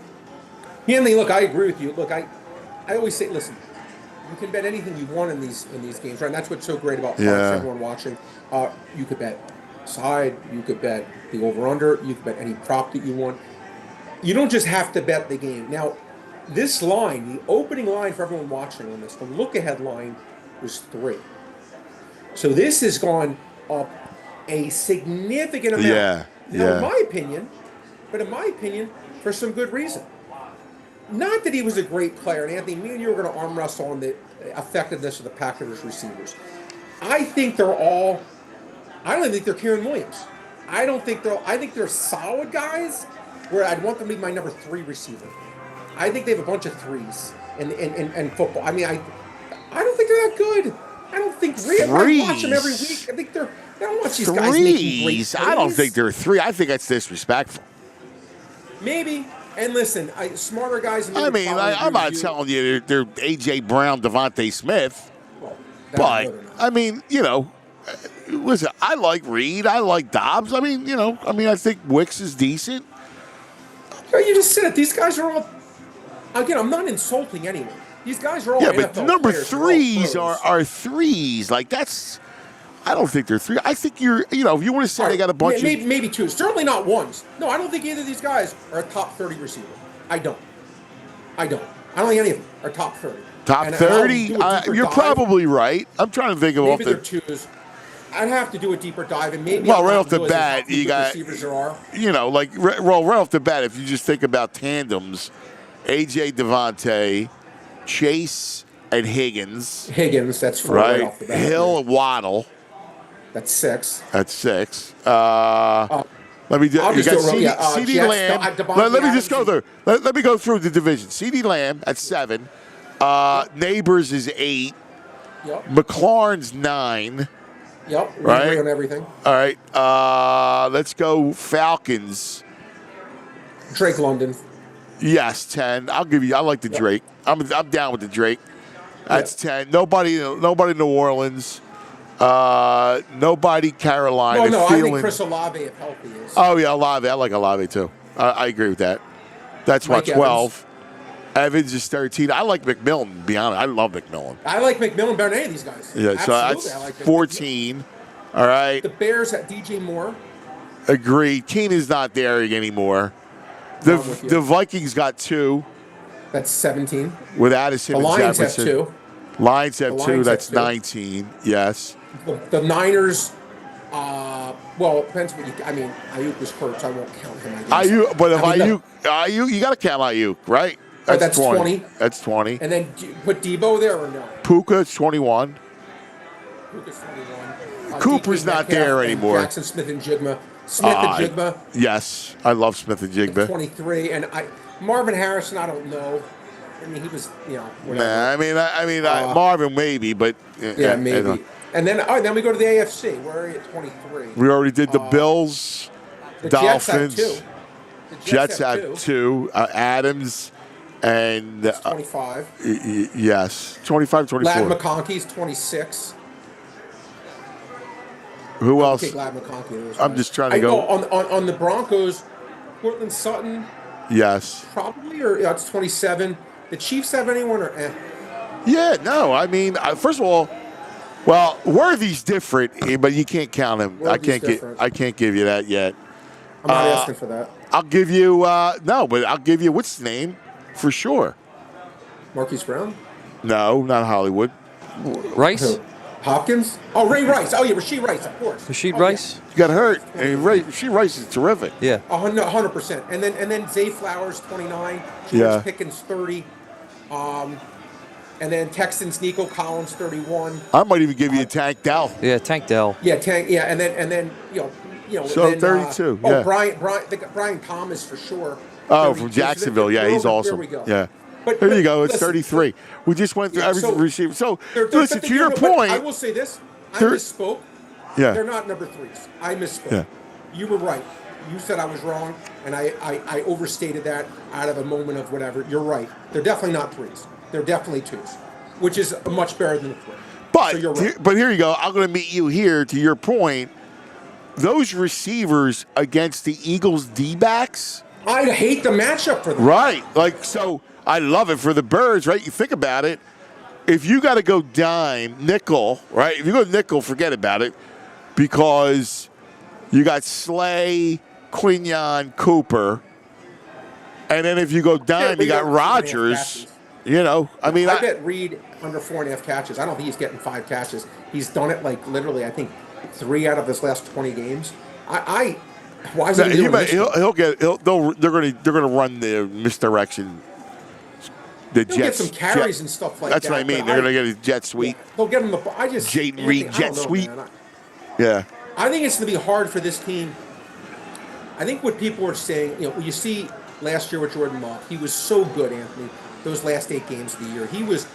Yeah, Anthony, look, I agree with you. Look, I always say, listen, you can bet anything you want in these games, right? And that's what's so great about everyone watching. You could bet side, you could bet the over/under, you could bet any prop that you want. You don't just have to bet the game. Now, this line, the opening line for everyone watching on this, the look-ahead line was 3. So this has gone up a significant amount. Now, in my opinion, for some good reason. Not that he was a great player, and Anthony, me and you are going to arm wrestle on the effectiveness of the Packers receivers. I think they're all. I don't even think they're Kieran Williams. I think they're solid guys. Where I'd want them to be my number 3 receiver. I think they have a bunch of 3s in football. I mean, I don't think they're that good. I don't think really. I watch them every week. I think I don't watch these guys making great plays. I don't think they're 3. I think that's disrespectful. Maybe. And listen, smarter guys. I mean, I'm not telling you they're A.J. Brown, Devontae Smith. Well, but, I mean, listen, I like Reed. I like Dobbs. I mean, I think Wicks is decent. You just said it. These guys are all. Again, I'm not insulting anyone. These guys are all. Yeah, NFL but number players. 3s are 3s. Like that's. I don't think they're 3. I think if you want to say they got a bunch of maybe 2. Certainly not 1s. No, I don't think either of these guys are a top 30 receiver. I don't think any of them are top 30. Top 30? You're probably right. I'm trying to think of maybe they're 2s. I'd have to do a deeper dive, and maybe right off the bat, you got receivers there are. Right off the bat, if you just think about tandems, AJ Devontae, Chase and Higgins. That's right off the bat. Hill and Waddle. That's 6. Let me do. You got CeeDee Lamb. Let me just go through. Let me go through the division. CeeDee Lamb at 7. Neighbors is 8. Yep. McLaurin's 9. Yep. Right. Agree on everything. All right. Let's go Falcons. Drake London. Yes, 10. I like the Drake. I'm down with the Drake. That's 10. Nobody New Orleans. Nobody Carolina. No, I think Chris Olave if healthy is. Oh yeah, Olave. I like Olave too. I agree with that. That's Mike 12. Evans is 13. I like McMillan, to be honest. I love McMillan. I like McMillan better than any of these guys. Yeah, absolutely. So that's 14. All right. The Bears at DJ Moore. Agreed. Keenan's not there anymore. The Vikings got 2. That's 17. With Addison and Jefferson. Have 2. Lions have 2. That's 19. Yes. The Niners. Well, it depends what Ayuk was hurt, so I won't count him. Ayuk, but if Ayuk, you got to count Ayuk, right? That's 20. That's 20. And then put Debo there or no? Puka's 21. Puka's 21. Cooper's not there anymore. Jackson Smith and Jigma. Jigma. Yes, I love Smith and Jigma. 23, and Marvin Harrison. I don't know. I mean, he was, whatever. Nah, Marvin maybe, but maybe. And then we go to the AFC. Where are you at 23? We already did the Bills, the Dolphins. Jets have 2. Adams and 25. Yes, 25, 24. Lad McConkey's 26. Who else? Glad McConkey. I'm just trying to go on the Broncos. Cortland Sutton. Yes. Probably, or that's 27. The Chiefs have anyone or? Yeah, no. I mean, first of all, well, Worthy's different, but you can't count him. I can't give you that yet. I'm not asking for that. I'll give you but I'll give you what's his name for sure. Marquise Brown? No, not Hollywood. Rice? Who? Hopkins? Oh, Ray Rice. Oh, yeah, Rasheed Rice, of course. Rasheed Rice? Yeah. You got hurt. Rasheed Rice is terrific. Yeah. 100%. And then Zay Flowers, 29. George Pickens, 30. And then Texans, Nico Collins, 31. I might even give you a Tank Dell. Yeah, Tank Dell. Yeah, and then So then, 32. Yeah. Brian Thomas for sure. Oh, 32. from So Jacksonville. Yeah, he's awesome. There we go. Yeah. But There you go. It's listen, 33. We just went through every receiver. So, listen, to your but point. I will say this. I They're- misspoke. Yeah. They're not number 3s. I misspoke. Yeah. You were right. You said I was wrong, and I overstated that out of a moment of whatever. You're right. They're definitely not 3s. They're definitely 2s, which is much better than a 3. But, so you're right. but here you go. I'm going to meet you here to your point. Those receivers against the Eagles D-backs. I hate the matchup for them. Right. Like, so I love it for the Birds, right? You think about it. If you got to go dime, nickel, right? If you go nickel, forget about it. Because you got Slay, Quignon, Cooper. And then if you go dime, you got Rodgers. You know, I mean, I bet Reed under 4.5 catches. I don't think he's getting 5 catches. He's done it like literally, I think, 3 out of his last 20 games. Why is he doing this? They're gonna run the misdirection. The He'll Jets get some carries and stuff like that. That's what I mean. They're gonna get a jet sweep. They'll get him the. Jaden Reed jet sweep. Man. Yeah. I think it's going to be hard for this team. I think what people are saying, you see last year with Jordan Love, he was so good, Anthony. Those last 8 games of the year, he was.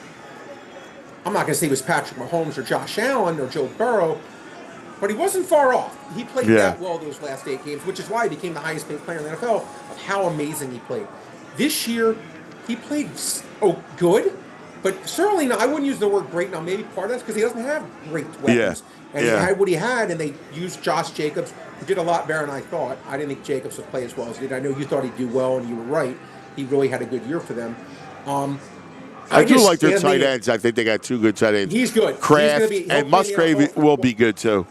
I'm not going to say he was Patrick Mahomes or Josh Allen or Joe Burrow, but he wasn't far off. He played that well those last 8 games, which is why he became the highest paid player in the NFL. Of how amazing he played. This year, he played good, but certainly not. I wouldn't use the word great. Now, maybe part of that's because he doesn't have great weapons. And he had what he had, and they used Josh Jacobs, who did a lot better than I thought. I didn't think Jacobs would play as well as he did. I know you thought he'd do well, and you were right. He really had a good year for them. I do like their tight ends. I think they got 2 good tight ends. He's good. Kraft and Musgrave will be good, too.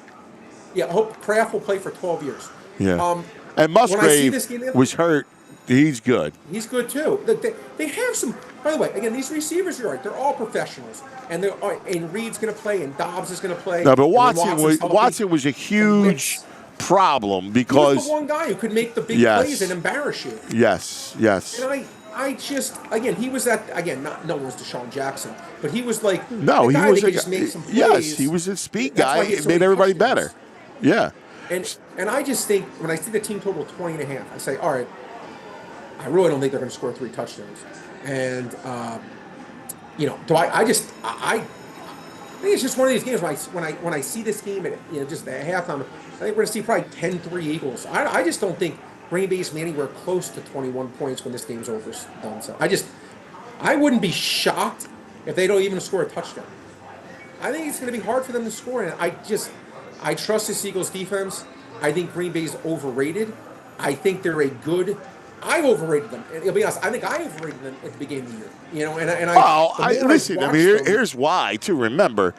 Yeah, I hope Kraft will play for 12 years. Yeah. And Musgrave was hurt. He's good. He's good, too. They have some... By the way, again, these receivers, you're right. They're all professionals. And Reed's going to play, and Dobbs is going to play. No, but Watson was a huge problem because... He was the one guy who could make the big plays and embarrass you. Yes. And I just... Again, he was that... Again, no one's Deshaun Jackson, but he was like... No, he was like... just make some plays. Yes, he was a speed guy. It made everybody better. Yeah. And I just think, when I see the team total 20.5, I say, all right, I really don't think they're going to score 3 touchdowns. And, I think it's just one of these games when I see this game at just the halftime, I think we're going to see probably 10-3 Eagles. I just don't think Green Bay's going to be anywhere close to 21 points when this game's over. So I wouldn't be shocked if they don't even score a touchdown. I think it's going to be hard for them to score, and I trust this Eagles defense. I think Green Bay's overrated. I think they're a good. I overrated them. And I'll be honest, I think I overrated them at the beginning of the year. Listen. Here's why. To remember,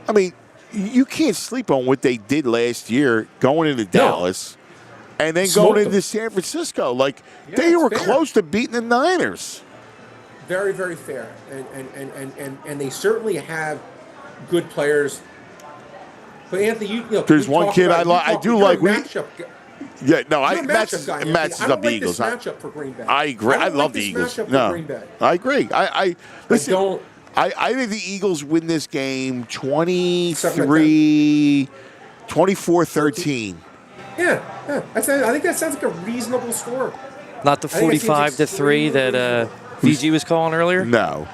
I mean, you can't sleep on what they did last year, going into Dallas, and then going into San Francisco. Like they were close to beating the Niners. Very, very fair, and they certainly have good players. But Anthony, there's one kid I do like. Yeah, no, matches up the Eagles. I don't like this matchup for Green Bay. I agree. I love the Eagles. No, I agree. I listen. I think the Eagles win this game 24-13. Yeah. I think that sounds like a reasonable score. Not the 45-3 that VG was calling earlier. No,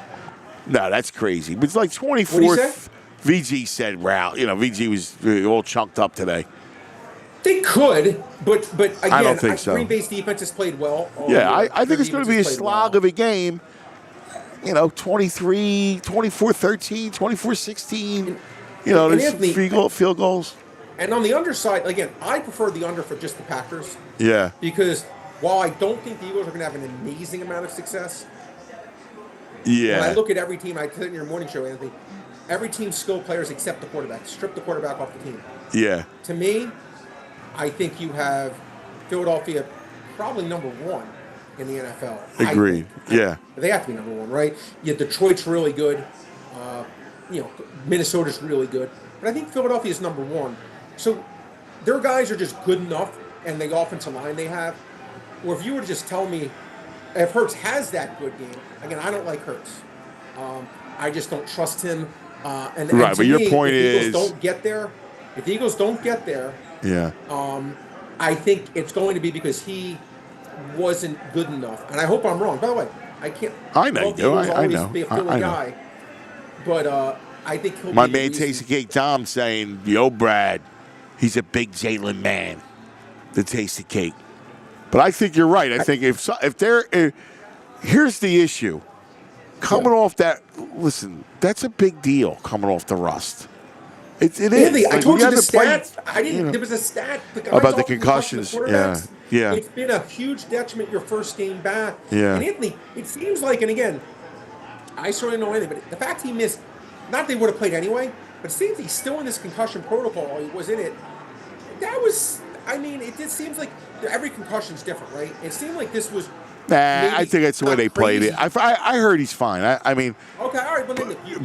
that's crazy. But it's like 24. VG said, "Wow, VG was all chunked up today." They could, but again, I don't think so. Green Bay's defense has played well. I think it's going to be a slog of a game. 24-13, 24-16. There's field goals. And on the underside, again, I prefer the under for just the Packers. Yeah. Because while I don't think the Eagles are going to have an amazing amount of success, when I look at every team, I said in your morning show, Anthony, every team's skilled players except the quarterback. Strip the quarterback off the team. Yeah. To me, I think you have Philadelphia probably number 1 in the NFL. Agreed. Yeah. They have to be number 1, right? Yeah, Detroit's really good. Minnesota's really good. But I think Philadelphia is number 1. So their guys are just good enough, and the offensive line they have. Or if you were to just tell me if Hurts has that good game, again, I don't like Hurts. I just don't trust him. And Right, to but your me, point if the is, Eagles don't get there, yeah, I think it's going to be because he wasn't good enough. And I hope I'm wrong. By the way, I can't. I know you Both do. Eagles I always know. be a Philly I know. guy, but I think he'll My be the man reason. Tasty Cake Tom saying, "Yo, Brad, he's a big Jalen man." The Tasty Cake, but I think you're right. I think here's the issue. Coming off that, listen, that's a big deal. Coming off the rust, it is. Anthony, I Like, told we you the had to play, stat. I didn't. you know, There was a stat about the off concussions. the Yeah, quarterbacks. yeah, It's been a huge detriment your first game back. Yeah. And Anthony, it seems like, and again, I sort of know anything, but the fact he missed, not they would have played anyway, but it seems he's still in this concussion protocol. He was in it. That was, I mean, it just seems like every concussion's different, right? It seemed like this was. Nah, I think that's the way not they played it. crazy. I heard he's fine. I mean, Okay, all right,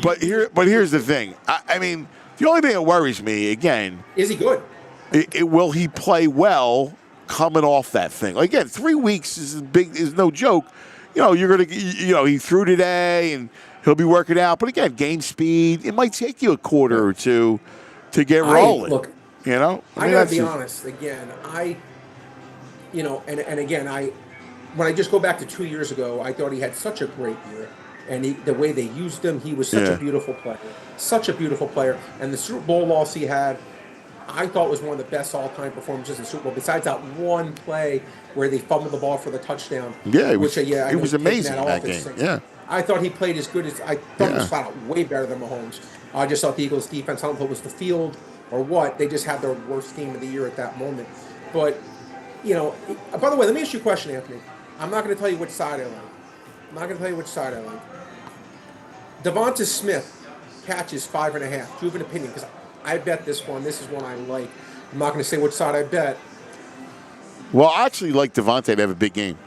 but here's the thing. I mean, the only thing that worries me again. Is he good? Will he play well coming off that thing? Again, 3 weeks is no joke. You know, you're gonna, he threw today and he'll be working out. But again, game speed. It might take you a quarter or two to get rolling. Look, you know, I gotta be honest. Again, and again, when I just go back to 2 years ago, I thought he had such a great year. And the way they used him, he was such a beautiful player. Such a beautiful player. And the Super Bowl loss he had, I thought was one of the best all-time performances in the Super Bowl, besides that one play where they fumbled the ball for the touchdown. Yeah, it was amazing that game. Yeah. I thought he played as good as, I thought he was flat out way better than Mahomes. I just thought the Eagles' defense, I don't know if it was the field or what, they just had their worst game of the year at that moment. But, by the way, let me ask you a question, Anthony. I'm not going to tell you which side I like. Devonta Smith catches 5.5. Do you have an opinion? Because I bet this one. This is one I like. I'm not going to say which side I bet. Well, I actually like Devontae to have a big game.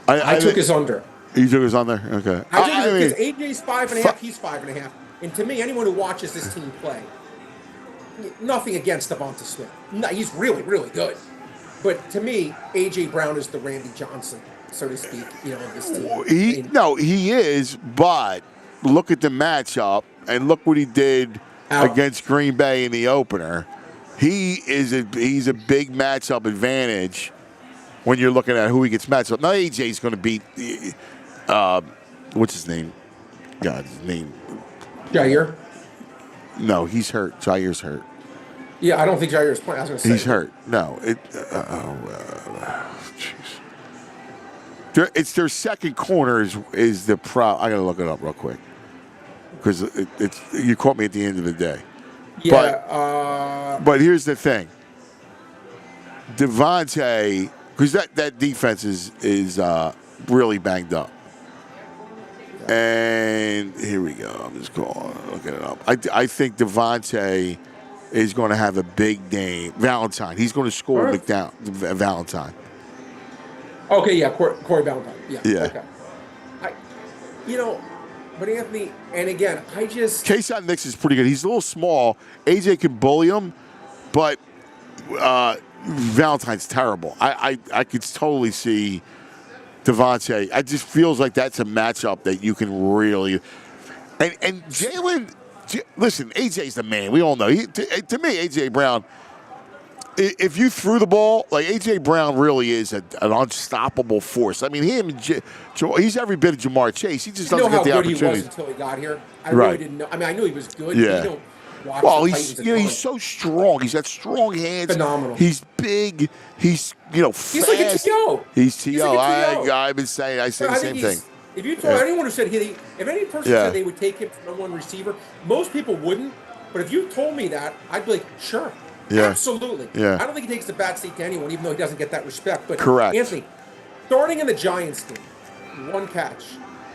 I took his under. You took his under? Okay. I took it because AJ's 5.5. He's 5.5. And to me, anyone who watches this team play, nothing against Devonta Smith. No, he's really, really good. But to me, AJ Brown is the Randy Johnson, so to speak, of this team. He is, but look at the matchup and look what he did against Green Bay in the opener. He's a big matchup advantage when you're looking at who he gets matched up. Now AJ's going to beat what's his name? His name. Jair? No, he's hurt. Jair's hurt. Yeah, I don't think Jair's playing. I was going to say he's hurt. No, jeez. It's their second corner is the problem. I got to look it up real quick because you caught me at the end of the day. Yeah, but here's the thing, Devontae, because that defense is really banged up. And here we go. I'm just looking it up. I think Devontae is going to have a big game. Valentine. He's going to score Valentine. Okay, yeah, Corey Valentine. Yeah. Yeah. Okay. But Anthony, and again, Kayshawn Nix is pretty good. He's a little small. AJ can bully him, but Valentine's terrible. I could totally see Devontae. It just feels like that's a matchup that you can really. And Jalen, listen, AJ's the man. We all know. To me, AJ Brown, if you threw the ball, like AJ Brown really is an unstoppable force. I mean, he's every bit of Jamar Chase. He just doesn't get the opportunity. He was until he got here. I really didn't know. I mean, I knew he was good. Yeah. Well, he's so strong. He's got strong hands. Phenomenal. He's big. He's fast. He's like a T.O. He's T.O. Like I've been saying. I say the same thing. If you told anyone who said if any person said they would take him for number one receiver, most people wouldn't. But if you told me that, I'd be like, sure, absolutely. Yeah. I don't think he takes the back seat to anyone, even though he doesn't get that respect. But correct. Anthony, starting in the Giants game, 1 catch,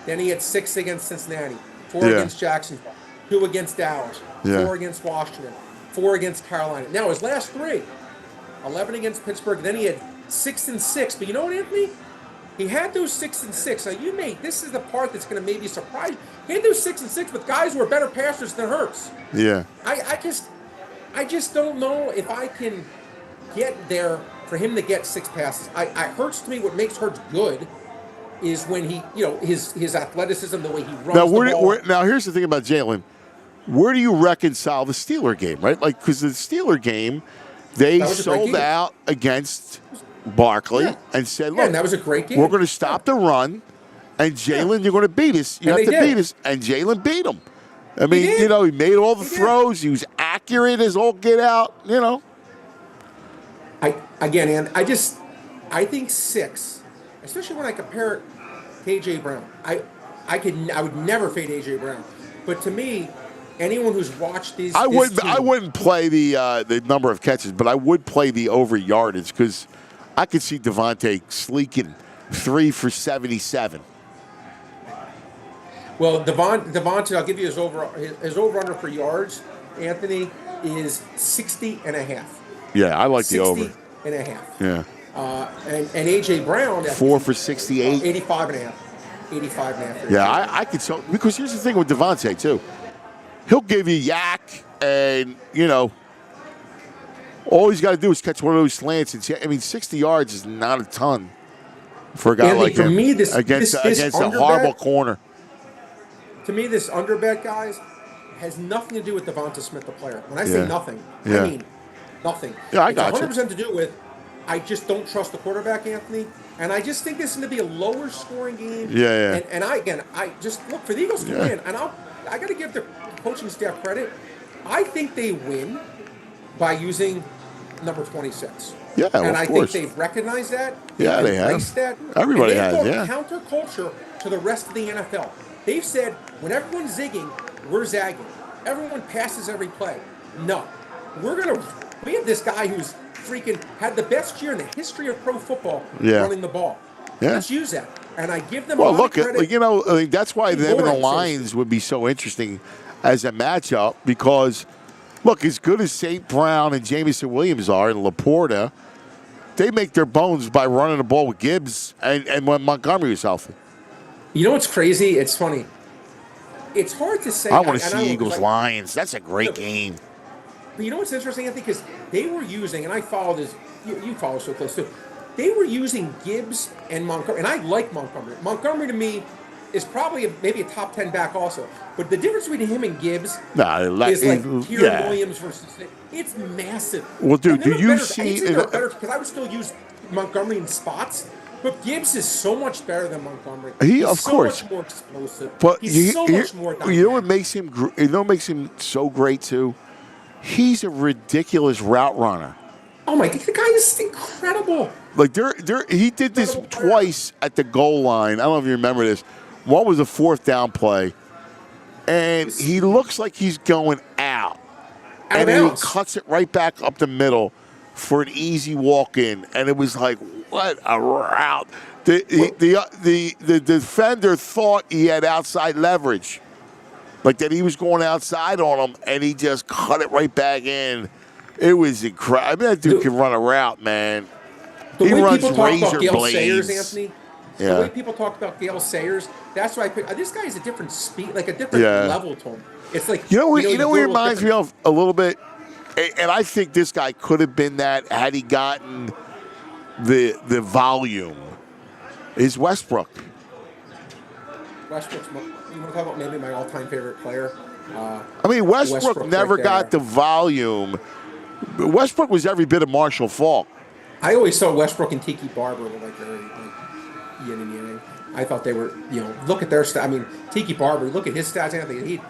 then he had 6 against Cincinnati, 4 against Jacksonville, 2 against Dallas, 4 against Washington, 4 against Carolina. Now his last 3, 11 against Pittsburgh. Then he had 6 and 6. But you know what, Anthony? He had those 6 and 6. Now this is the part that's going to maybe surprise you. He had those 6 and 6 with guys who are better passers than Hurts. Yeah. I just don't know if I can get there for him to get 6 passes. Hurts to me. What makes Hurts good is when he, his athleticism, the way he runs Now, the ball. now here's the thing about Jalen. Where do you reconcile the Steeler game, right? Like, because the Steeler game, they sold out against Barkley and said, look, and that was a great game. We're going to stop the run, and Jalen, you're going to beat us. You have to beat us. And Jalen beat him. I mean, he made all the throws. He was accurate as all get out, I think 6, especially when I compare it to A.J. Brown. I would never fade A.J. Brown. But to me, anyone who's watched these, I wouldn't play the number of catches, but I would play the over yardage because I could see Devontae sleeking 3 for 77. Well, Devontae, I'll give you his over-under for yards, Anthony, is 60.5. Yeah, I like the over. 60.5. Yeah. And A.J. Brown, 4 for 68. 85.5. 85.5. Yeah, I could so because here's the thing with Devontae too. He'll give you yak, and all he's got to do is catch one of those slants. And 60 yards is not a ton for a guy like him. Me, against a horrible corner. To me, this underbet, guys, has nothing to do with Devonta Smith, the player. When I say nothing, I mean nothing. Yeah, I got you. It's 100% to do with I just don't trust the quarterback, Anthony. And I just think this is going to be a lower scoring game. Yeah. And I just look for the Eagles to win. And I got to give the coaching staff credit. I think they win by using number 26. Yeah, and I think they've recognized that. Yeah, they have. That. Everybody has. Yeah. Counterculture to the rest of the NFL. They've said when everyone's zigging, we're zagging. Everyone passes every play. No, we have this guy who's freaking had the best year in the history of pro football running the ball. Yeah. Let's use that. And I give them a lot of credit. That's why them and the Lions would be so interesting as a matchup because, look, as good as St. Brown and Jamison Williams are and Laporta, they make their bones by running the ball with Gibbs and when Montgomery was healthy. You know what's crazy? It's funny. It's hard to say. I want to see Eagles-Lions. That's a great game. But you know what's interesting, Anthony? Because they were using, and I followed this, you follow so close too. They were using Gibbs and Montgomery, and I like Montgomery. Montgomery to me is probably maybe a top 10 back also. But the difference between him and Gibbs is like Kieran Williams versus it's massive. Well, dude, do you see? Because I would still use Montgomery in spots. But Gibbs is so much better than Montgomery. Of course, so much more explosive. But he's so much more dynamic. You know what makes him? You know what makes him so great too? He's a ridiculous route runner. Oh my God, the guy is incredible. Like he did this twice at the goal line. I don't know if you remember this. One was a 4th down play, and he looks like he's going out, and then he cuts it right back up the middle for an easy walk in, and it was like, what a route! The defender thought he had outside leverage, like that he was going outside on him, and he just cut it right back in. It was incredible. I mean, that dude can run a route, man. He runs razor blades. Sayers, Anthony, the way people talk about Gale Sayers, that's why I pick. This guy is a different speed, like a different level to him. It's like you know what he reminds me of a little bit. And I think this guy could have been that had he gotten the volume. Is Westbrook. Westbrook's, you want to talk about maybe my all-time favorite player? Westbrook never got the volume. Westbrook was every bit of Marshall Faulk. I always saw Westbrook and Tiki Barber were like very yin and yang. I thought they were, look at their stats. Tiki Barber, look at his stats, Anthony.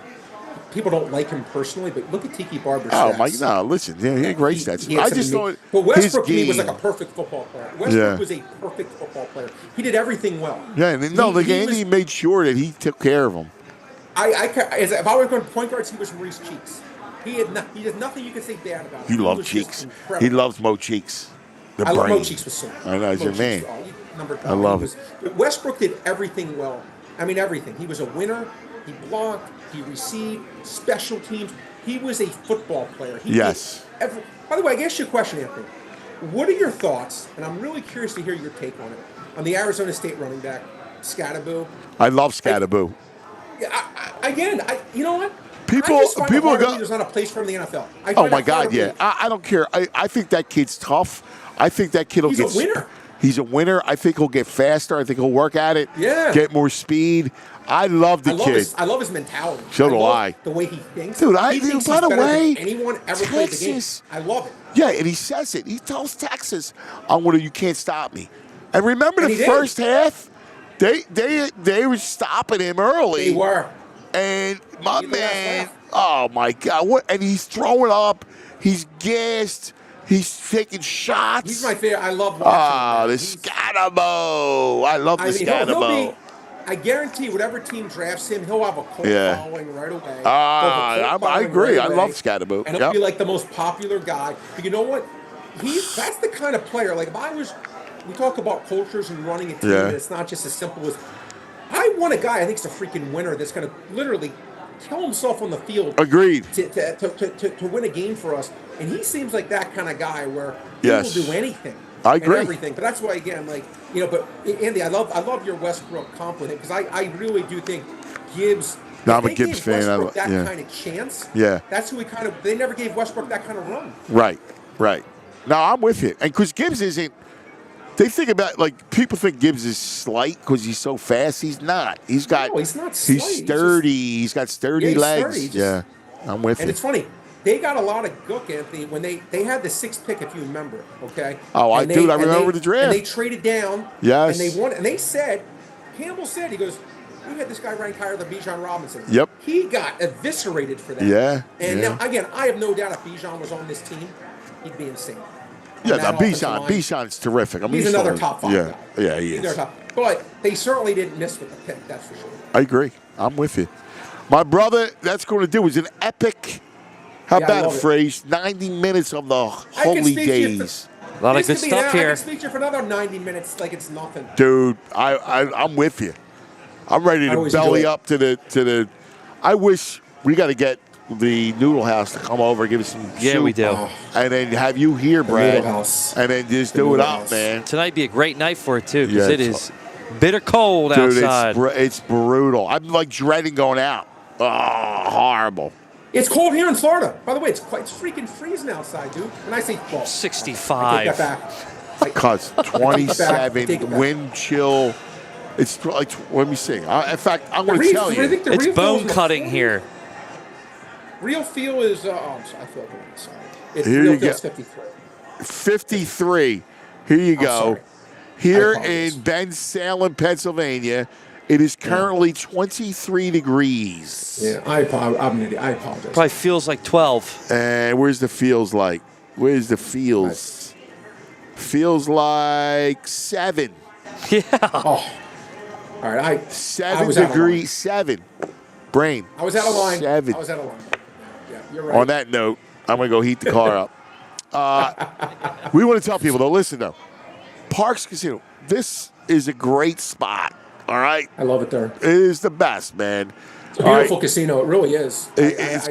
People don't like him personally, but look at Tiki Barber's stats. No, listen, he had great stats. I just thought but Westbrook to me was like a perfect football player. Westbrook was a perfect football player. He did everything well. Yeah, he made sure that he took care of him. If I were going to point guards, he was Maurice Cheeks. He has nothing you can say bad about him. He loved Cheeks. He loves Mo Cheeks. I love Mo Cheeks was so good. I know, he's your man. I love it. Westbrook did everything well. Everything. He was a winner. He blocked. He received. Special teams. He was a football player. By the way, I guess you a question, Anthony. What are your thoughts, and I'm really curious to hear your take on it, on the Arizona State running back, Scatterbo? I love Scatterbo. You know what? People go. There's not a place for him in the NFL. Oh my God, yeah. I don't care. I think that kid's tough. I think that kid will He's a winner. He's a winner. I think he'll get faster. I think he'll work at it. Yeah. Get more speed. I love the kid. I love his mentality. So do I. The way he thinks. Dude, he thinks by he's the better way, than anyone ever played the game. I love it. Yeah, and he says it. He tells Texas, you can't stop me. And remember the first half? They were stopping him early. They were. And my man, oh my God. And he's throwing up. He's gassed. He's taking shots. He's my favorite. I love watching him. The Scannabo. I love the Scannabo. I guarantee whatever team drafts him, he'll have a cult following right away. I agree. I love Scannabo. And he'll be like the most popular guy. But you know what? That's the kind of player. Like we talk about cultures and running a team, and it's not just as simple as, I want a guy I think's a freaking winner that's going to literally kill himself on the field. Agreed. To win a game for us. And he seems like that kind of guy where he will do anything. I agree. And everything. But that's why, again, but Andy, I love your Westbrook compliment because I really do think Gibbs. No, I'm a Gibbs fan. That kind of chance. Yeah. That's who they never gave Westbrook that kind of run. Right. No, I'm with you. And because Gibbs isn't, they think about, people think Gibbs is slight because he's so fast. He's not. He's not slight. He's sturdy. He's got sturdy legs. Sturdy. I'm with you. And it's funny. They got a lot of gook, Anthony, when they had the 6th pick, if you remember, okay? Oh, I remember the draft. And they traded down. Yes. And they won. And they said, Campbell said, he goes, we had this guy ranked higher than Bijan Robinson. Yep. He got eviscerated for that. Yeah. And now, again, I have no doubt if Bijan was on this team, he'd be insane. Yeah, now Bijan's terrific. I mean, he's another top 5 guy. Yeah, he is. But they certainly didn't miss with the pick, that's for sure. I agree. I'm with you. My brother, that's going to do is an epic. How about it, Phrase? 90 minutes of the holy days. A lot of good stuff here. I can speak to you for another 90 minutes like it's nothing. Dude, I'm with you. I'm ready to belly up to the. I wish we got to get the Noodle House to come over and give us some soup. Yeah, we do. And then have you here, Brad. And then just do it up, man. Tonight be a great night for it, too, because it is bitter cold outside. It's brutal. I'm dreading going out. Oh, horrible. It's cold here in Florida. By the way, it's freaking freezing outside, dude. When I say 65. I take that back. Because 27 wind chill. It's let me see. In fact, I'm going to tell you. It's bone cutting here. Real feel is, I feel like I'm sorry. It's here real feel is 53. 53. Here you go. Here in Ben Salem, Pennsylvania, it is currently 23 degrees. Yeah, I'm an idiot. I apologize. Probably feels like 12. And where's the feels like? Where's the feels? Feels like 7. Yeah. Oh. All right. 7 degrees. 7. Brain. I was out of line. 7. I was out of line. Yeah, you're right. On that note, I'm going to go heat the car up. We want to tell people, though, listen, though. Parx Casino, this is a great spat. All right? I love it there. It is the best, man. It's a beautiful casino. It really is. It is.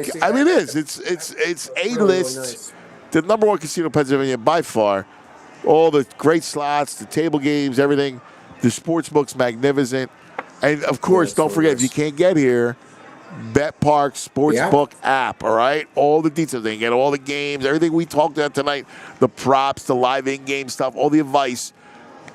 It's A-list. Really nice. The number 1 casino in Pennsylvania by far. All the great slots, the table games, everything. The sports book's magnificent. And, of course, don't forget, if you can't get here, Bet Parx Sportsbook app, all right? All the details. They can get all the games, everything we talked about tonight, the props, the live in-game stuff, all the advice.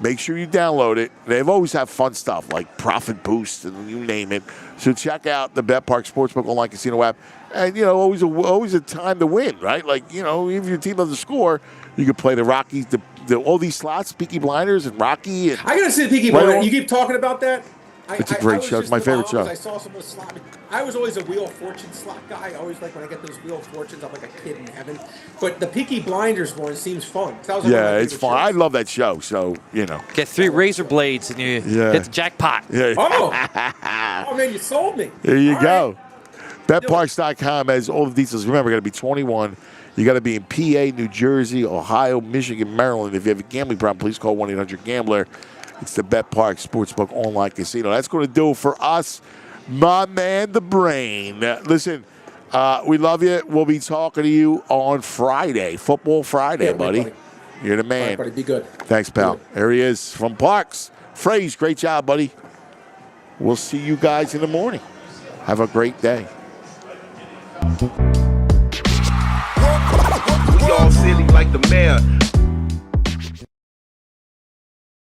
Make sure you download it. They've always have fun stuff like Profit Boost and you name it. So check out the Bet Parx Sportsbook online casino app. And, always a time to win, right? If your team doesn't score, you can play the Rockies, all these slots, Peaky Blinders and Rocky. And I got to say Peaky Blinders. You keep talking about that. It's a great show. It's my favorite show. I saw some of the slot. I was always a Wheel of Fortune slot guy. I always like when I get those Wheel of Fortunes, I'm like a kid in heaven. But the Peaky Blinders one seems fun. It's fun. I love that show. So, Get 3 razor blades and you hit the jackpot. Yeah. Oh, man, you sold me. There you go. BetParx.com has all the details. Remember, you got to be 21. You got to be in PA, New Jersey, Ohio, Michigan, Maryland. If you have a gambling problem, please call 1-800-GAMBLER. It's the Bet Parx Sportsbook online casino. That's going to do it for us, my man, the Brain. Listen, we love you. We'll be talking to you on Friday, Football Friday, buddy. You're the man. All right, buddy, be good. Thanks, pal. There he is from Parx. Phrase, great job, buddy. We'll see you guys in the morning. Have a great day. We all silly like the mayor.